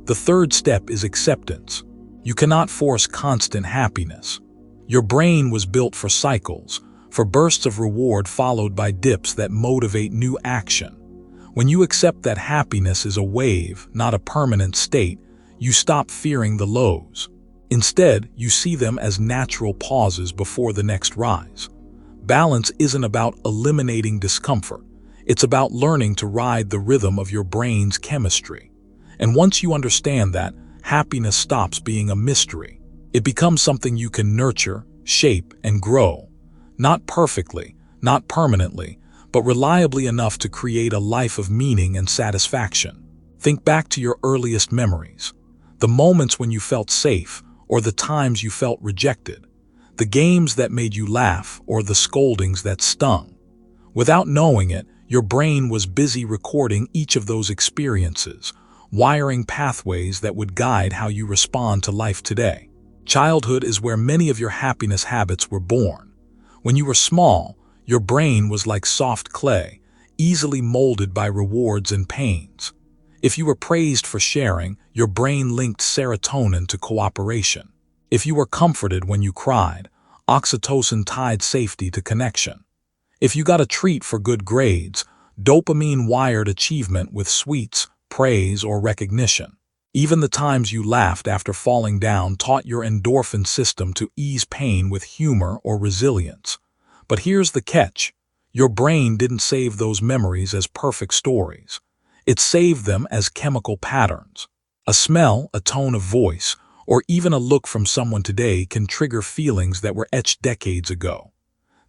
The third step is acceptance. You cannot force constant happiness. Your brain was built for cycles, for bursts of reward followed by dips that motivate new action. When you accept that happiness is a wave, not a permanent state, you stop fearing the lows. Instead, you see them as natural pauses before the next rise. Balance isn't about eliminating discomfort. It's about learning to ride the rhythm of your brain's chemistry. And once you understand that, happiness stops being a mystery. It becomes something you can nurture, shape, and grow. Not perfectly, not permanently, but reliably enough to create a life of meaning and satisfaction. Think back to your earliest memories, the moments when you felt safe or the times you felt rejected, the games that made you laugh or the scoldings that stung. Without knowing it, your brain was busy recording each of those experiences, wiring pathways that would guide how you respond to life today. Childhood is where many of your happiness habits were born. When you were small, your brain was like soft clay, easily molded by rewards and pains. If you were praised for sharing, your brain linked serotonin to cooperation. If you were comforted when you cried, oxytocin tied safety to connection. If you got a treat for good grades, dopamine wired achievement with sweets, praise, or recognition. Even the times you laughed after falling down taught your endorphin system to ease pain with humor or resilience. But here's the catch. Your brain didn't save those memories as perfect stories. It saved them as chemical patterns. A smell, a tone of voice, or even a look from someone today can trigger feelings that were etched decades ago.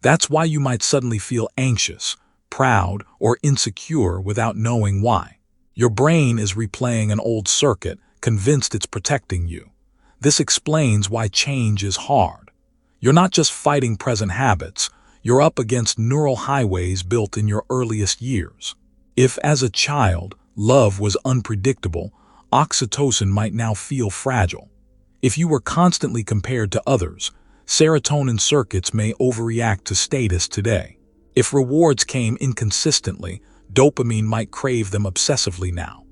That's why you might suddenly feel anxious, proud, or insecure without knowing why. Your brain is replaying an old circuit, convinced it's protecting you. This explains why change is hard. You're not just fighting present habits, you're up against neural highways built in your earliest years. If, as a child, love was unpredictable, oxytocin might now feel fragile. If you were constantly compared to others, serotonin circuits may overreact to status today. If rewards came inconsistently, dopamine might crave them obsessively now.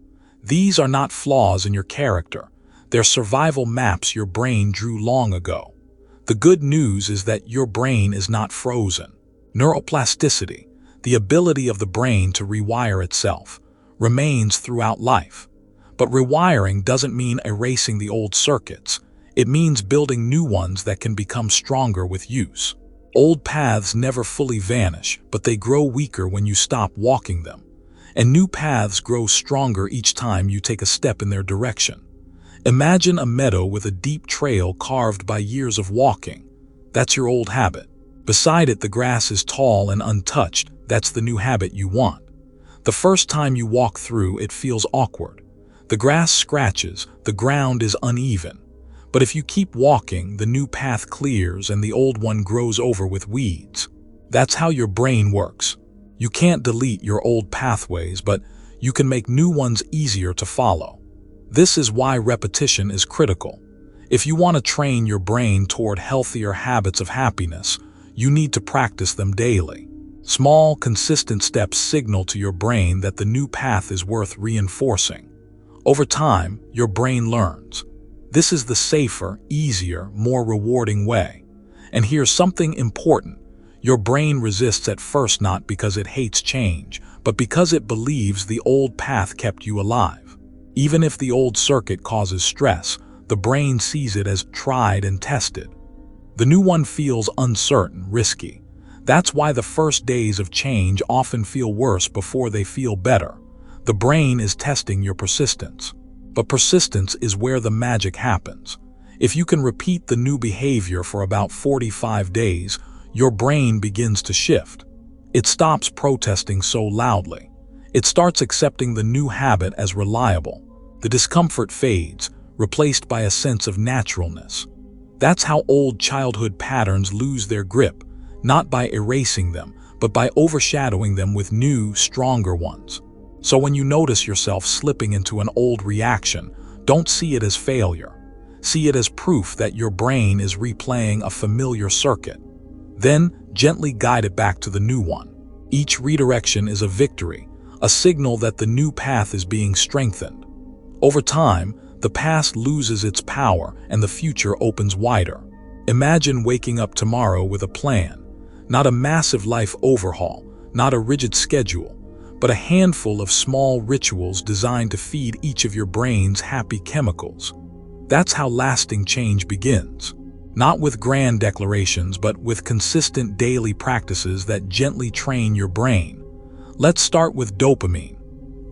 These are not flaws in your character. They're survival maps your brain drew long ago. The good news is that your brain is not frozen. Neuroplasticity, the ability of the brain to rewire itself, remains throughout life. But rewiring doesn't mean erasing the old circuits. It means building new ones that can become stronger with use. Old paths never fully vanish, but they grow weaker when you stop walking them. And new paths grow stronger each time you take a step in their direction. Imagine a meadow with a deep trail carved by years of walking. That's your old habit. Beside it, the grass is tall and untouched. That's the new habit you want. The first time you walk through, it feels awkward. The grass scratches, the ground is uneven. But if you keep walking, the new path clears and the old one grows over with weeds. That's how your brain works. You can't delete your old pathways, but you can make new ones easier to follow. This is why repetition is critical. If you want to train your brain toward healthier habits of happiness, you need to practice them daily. Small, consistent steps signal to your brain that the new path is worth reinforcing. Over time, your brain learns. This is the safer, easier, more rewarding way. And here's something important. Your brain resists at first not because it hates change, but because it believes the old path kept you alive. Even if the old circuit causes stress, the brain sees it as tried and tested. The new one feels uncertain, risky. That's why the first days of change often feel worse before they feel better. The brain is testing your persistence. But persistence is where the magic happens. If you can repeat the new behavior for about 45 days, your brain begins to shift. It stops protesting so loudly. It starts accepting the new habit as reliable. The discomfort fades, replaced by a sense of naturalness. That's how old childhood patterns lose their grip, not by erasing them, but by overshadowing them with new, stronger ones. So when you notice yourself slipping into an old reaction, don't see it as failure. See it as proof that your brain is replaying a familiar circuit. Then, gently guide it back to the new one. Each redirection is a victory, a signal that the new path is being strengthened. Over time, the past loses its power and the future opens wider. Imagine waking up tomorrow with a plan, not a massive life overhaul, not a rigid schedule, but a handful of small rituals designed to feed each of your brain's happy chemicals. That's how lasting change begins. Not with grand declarations, but with consistent daily practices that gently train your brain. Let's start with dopamine.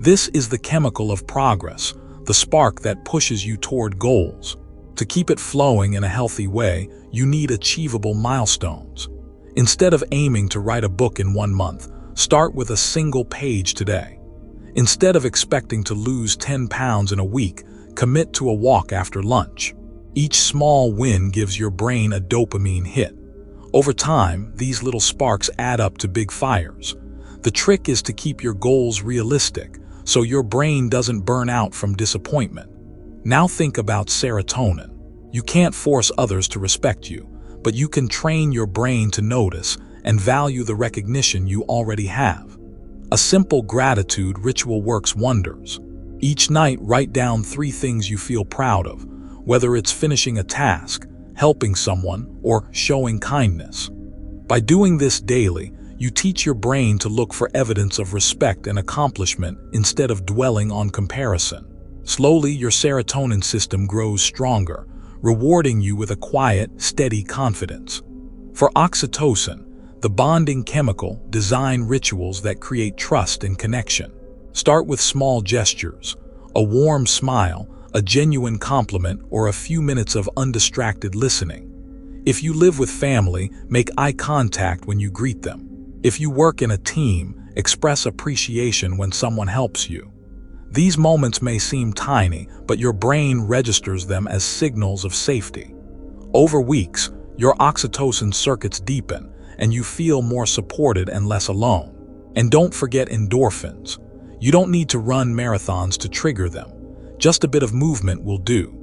This is the chemical of progress, the spark that pushes you toward goals. To keep it flowing in a healthy way, you need achievable milestones. Instead of aiming to write a book in 1 month, start with a single page today. Instead of expecting to lose 10 pounds in a week, commit to a walk after lunch. Each small win gives your brain a dopamine hit. Over time, these little sparks add up to big fires. The trick is to keep your goals realistic, so your brain doesn't burn out from disappointment. Now think about serotonin. You can't force others to respect you, but you can train your brain to notice and value the recognition you already have. A simple gratitude ritual works wonders. Each night, write down 3 things you feel proud of, whether it's finishing a task, helping someone, or showing kindness. By doing this daily, you teach your brain to look for evidence of respect and accomplishment instead of dwelling on comparison. Slowly, your serotonin system grows stronger, rewarding you with a quiet, steady confidence. For oxytocin, the bonding chemical, design rituals that create trust and connection. Start with small gestures, a warm smile, a genuine compliment, or a few minutes of undistracted listening. If you live with family, make eye contact when you greet them. If you work in a team, express appreciation when someone helps you. These moments may seem tiny, but your brain registers them as signals of safety. Over weeks, your oxytocin circuits deepen, and you feel more supported and less alone. And don't forget endorphins. You don't need to run marathons to trigger them. Just a bit of movement will do.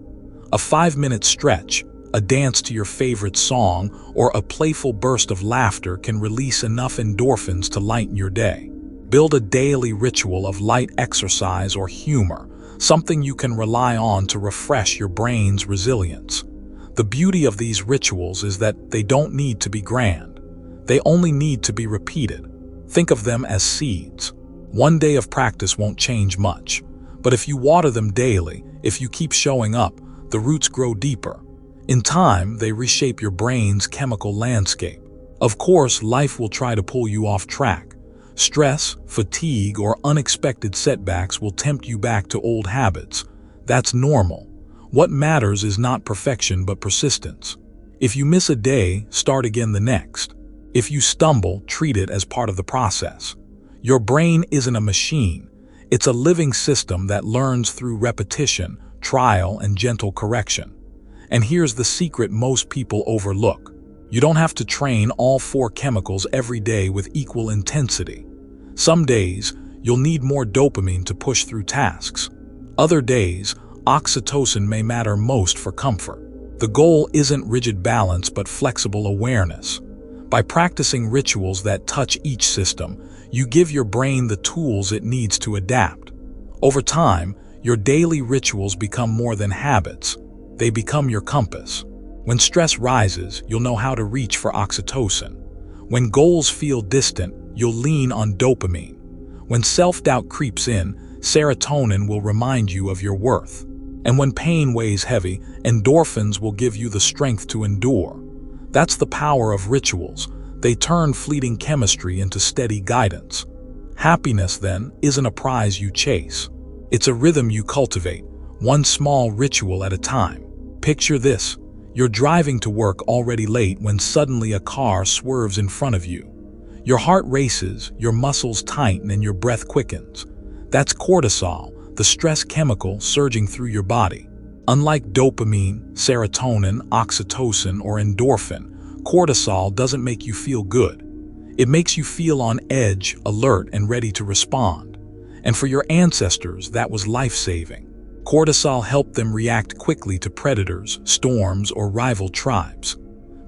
A 5-minute stretch, a dance to your favorite song, or a playful burst of laughter can release enough endorphins to lighten your day. Build a daily ritual of light exercise or humor, something you can rely on to refresh your brain's resilience. The beauty of these rituals is that they don't need to be grand. They only need to be repeated. Think of them as seeds. 1 day of practice won't change much, but if you water them daily, if you keep showing up, the roots grow deeper. In time, they reshape your brain's chemical landscape. Of course, life will try to pull you off track. Stress, fatigue, or unexpected setbacks will tempt you back to old habits. That's normal. What matters is not perfection but persistence. If you miss a day, start again the next. If you stumble, treat it as part of the process. Your brain isn't a machine. It's a living system that learns through repetition, trial, and gentle correction. And here's the secret most people overlook. You don't have to train all 4 chemicals every day with equal intensity. Some days, you'll need more dopamine to push through tasks. Other days, oxytocin may matter most for comfort. The goal isn't rigid balance but flexible awareness. By practicing rituals that touch each system, you give your brain the tools it needs to adapt. Over time, your daily rituals become more than habits. They become your compass. When stress rises, you'll know how to reach for oxytocin. When goals feel distant, you'll lean on dopamine. When self-doubt creeps in, serotonin will remind you of your worth. And when pain weighs heavy, endorphins will give you the strength to endure. That's the power of rituals. They turn fleeting chemistry into steady guidance. Happiness, then, isn't a prize you chase. It's a rhythm you cultivate, one small ritual at a time. Picture this. You're driving to work already late when suddenly a car swerves in front of you. Your heart races, your muscles tighten, and your breath quickens. That's cortisol, the stress chemical surging through your body. Unlike dopamine, serotonin, oxytocin, or endorphin, cortisol doesn't make you feel good. It makes you feel on edge, alert, and ready to respond. And for your ancestors, that was life-saving. Cortisol helped them react quickly to predators, storms, or rival tribes.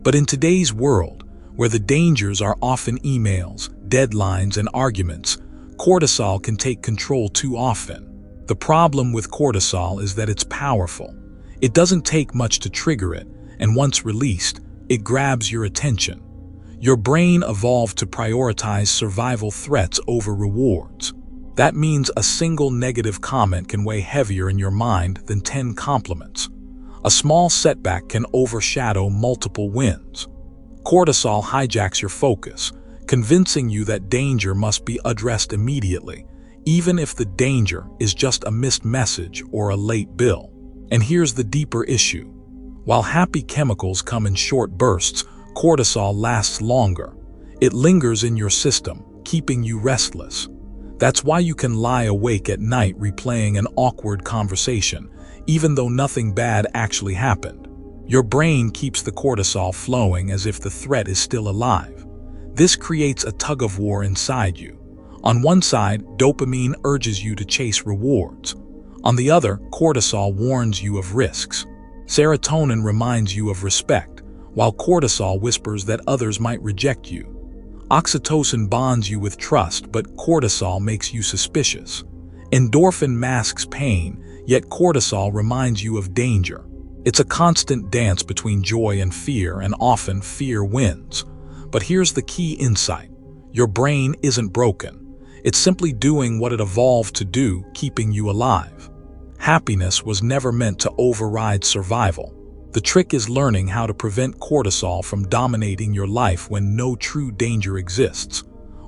But in today's world, where the dangers are often emails, deadlines, and arguments, cortisol can take control too often. The problem with cortisol is that it's powerful. It doesn't take much to trigger it, and once released, it grabs your attention. Your brain evolved to prioritize survival threats over rewards. That means a single negative comment can weigh heavier in your mind than 10 compliments. A small setback can overshadow multiple wins. Cortisol hijacks your focus, convincing you that danger must be addressed immediately, even if the danger is just a missed message or a late bill. And here's the deeper issue. While happy chemicals come in short bursts, cortisol lasts longer. It lingers in your system, keeping you restless. That's why you can lie awake at night replaying an awkward conversation, even though nothing bad actually happened. Your brain keeps the cortisol flowing as if the threat is still alive. This creates a tug-of-war inside you. On one side, dopamine urges you to chase rewards. On the other, cortisol warns you of risks. Serotonin reminds you of respect, while cortisol whispers that others might reject you. Oxytocin bonds you with trust, but cortisol makes you suspicious. Endorphin masks pain, yet cortisol reminds you of danger. It's a constant dance between joy and fear, and often fear wins. But here's the key insight. Your brain isn't broken. It's simply doing what it evolved to do, keeping you alive. Happiness was never meant to override survival. The trick is learning how to prevent cortisol from dominating your life when no true danger exists.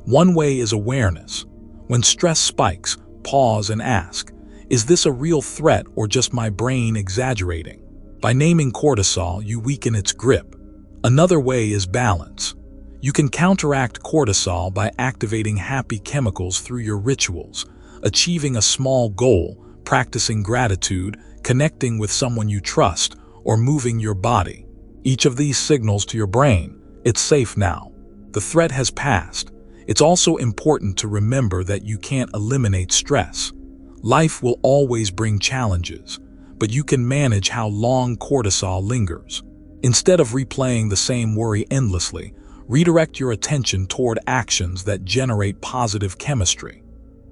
One way is awareness. When stress spikes, pause and ask, is this a real threat or just my brain exaggerating? By naming cortisol, you weaken its grip. Another way is balance. You can counteract cortisol by activating happy chemicals through your rituals, achieving a small goal, practicing gratitude, connecting with someone you trust, or moving your body. Each of these signals to your brain, it's safe now. The threat has passed. It's also important to remember that you can't eliminate stress. Life will always bring challenges, but you can manage how long cortisol lingers. Instead of replaying the same worry endlessly, redirect your attention toward actions that generate positive chemistry.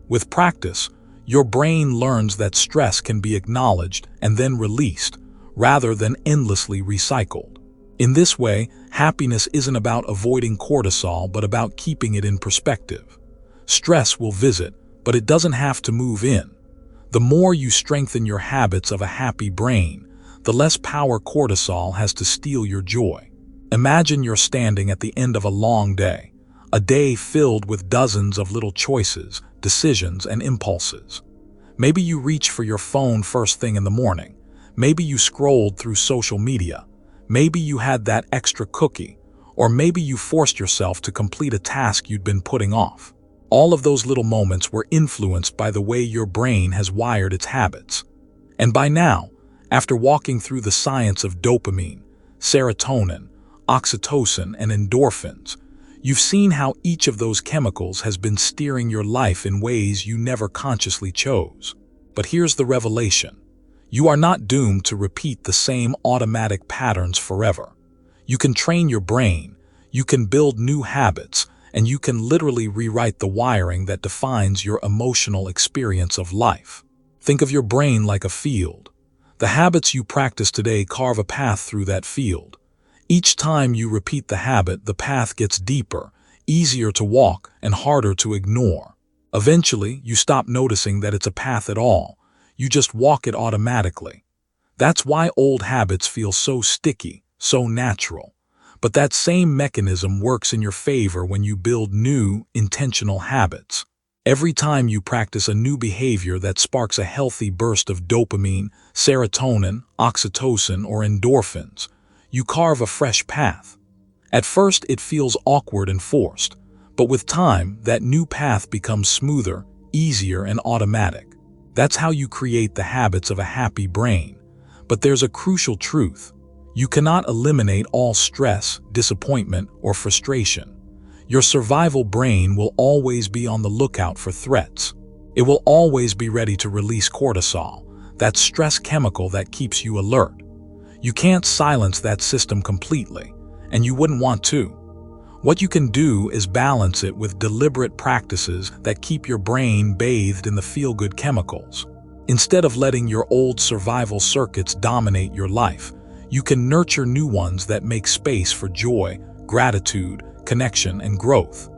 With practice, your brain learns that stress can be acknowledged and then released, rather than endlessly recycled. In this way, happiness isn't about avoiding cortisol but about keeping it in perspective. Stress will visit, but it doesn't have to move in. The more you strengthen your habits of a happy brain, the less power cortisol has to steal your joy. Imagine you're standing at the end of a long day, a day filled with dozens of little choices, decisions, and impulses. Maybe you reach for your phone first thing in the morning. Maybe you scrolled through social media. Maybe you had that extra cookie. Or maybe you forced yourself to complete a task you'd been putting off. All of those little moments were influenced by the way your brain has wired its habits. And by now, after walking through the science of dopamine, serotonin, oxytocin, and endorphins, you've seen how each of those chemicals has been steering your life in ways you never consciously chose. But here's the revelation. You are not doomed to repeat the same automatic patterns forever. You can train your brain, you can build new habits, and you can literally rewrite the wiring that defines your emotional experience of life. Think of your brain like a field. The habits you practice today carve a path through that field. Each time you repeat the habit, the path gets deeper, easier to walk, and harder to ignore. Eventually, you stop noticing that it's a path at all. You just walk it automatically. That's why old habits feel so sticky, so natural. But that same mechanism works in your favor when you build new, intentional habits. Every time you practice a new behavior that sparks a healthy burst of dopamine, serotonin, oxytocin, or endorphins, you carve a fresh path. At first, it feels awkward and forced, but with time, that new path becomes smoother, easier, and automatic. That's how you create the habits of a happy brain. But there's a crucial truth. You cannot eliminate all stress, disappointment, or frustration. Your survival brain will always be on the lookout for threats. It will always be ready to release cortisol, that stress chemical that keeps you alert. You can't silence that system completely, and you wouldn't want to. What you can do is balance it with deliberate practices that keep your brain bathed in the feel-good chemicals. Instead of letting your old survival circuits dominate your life, you can nurture new ones that make space for joy, gratitude, connection, and growth.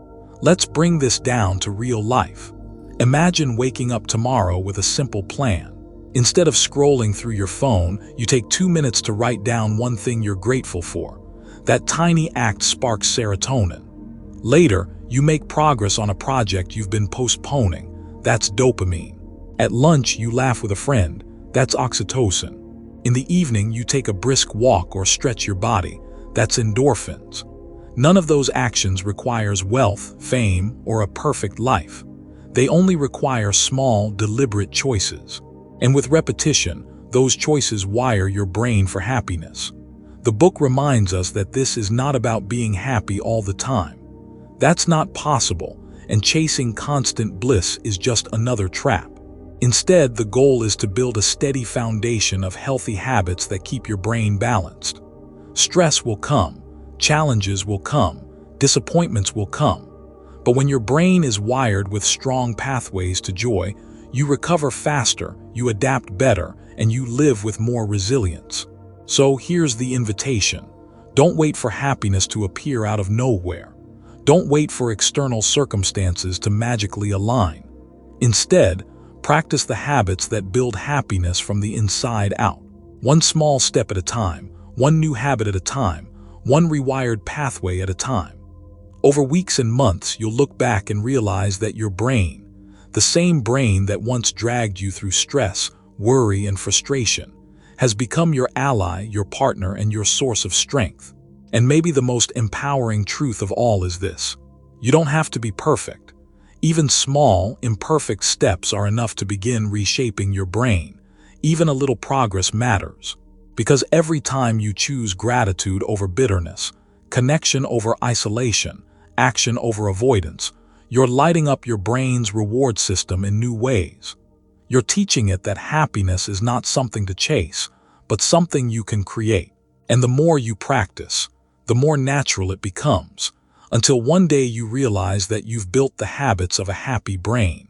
Let's bring this down to real life. Imagine waking up tomorrow with a simple plan. Instead of scrolling through your phone, you take 2 minutes to write down one thing you're grateful for. That tiny act sparks serotonin. Later, you make progress on a project you've been postponing. That's dopamine. At lunch, you laugh with a friend. That's oxytocin. In the evening, you take a brisk walk or stretch your body. That's endorphins. None of those actions requires wealth, fame, or a perfect life. They only require small, deliberate choices. And with repetition, those choices wire your brain for happiness. The book reminds us that this is not about being happy all the time. That's not possible, and chasing constant bliss is just another trap. Instead, the goal is to build a steady foundation of healthy habits that keep your brain balanced. Stress will come, challenges will come, disappointments will come. But when your brain is wired with strong pathways to joy, you recover faster, you adapt better, and you live with more resilience. So here's the invitation. Don't wait for happiness to appear out of nowhere. Don't wait for external circumstances to magically align. Instead, practice the habits that build happiness from the inside out. One small step at a time, one new habit at a time, one rewired pathway at a time. Over weeks and months, you'll look back and realize that your brain, the same brain that once dragged you through stress, worry, and frustration, has become your ally, your partner, and your source of strength. And maybe the most empowering truth of all is this: you don't have to be perfect. Even small, imperfect steps are enough to begin reshaping your brain. Even a little progress matters. Because every time you choose gratitude over bitterness, connection over isolation, action over avoidance, you're lighting up your brain's reward system in new ways. You're teaching it that happiness is not something to chase, but something you can create. And the more you practice, the more natural it becomes, until one day you realize that you've built the habits of a happy brain.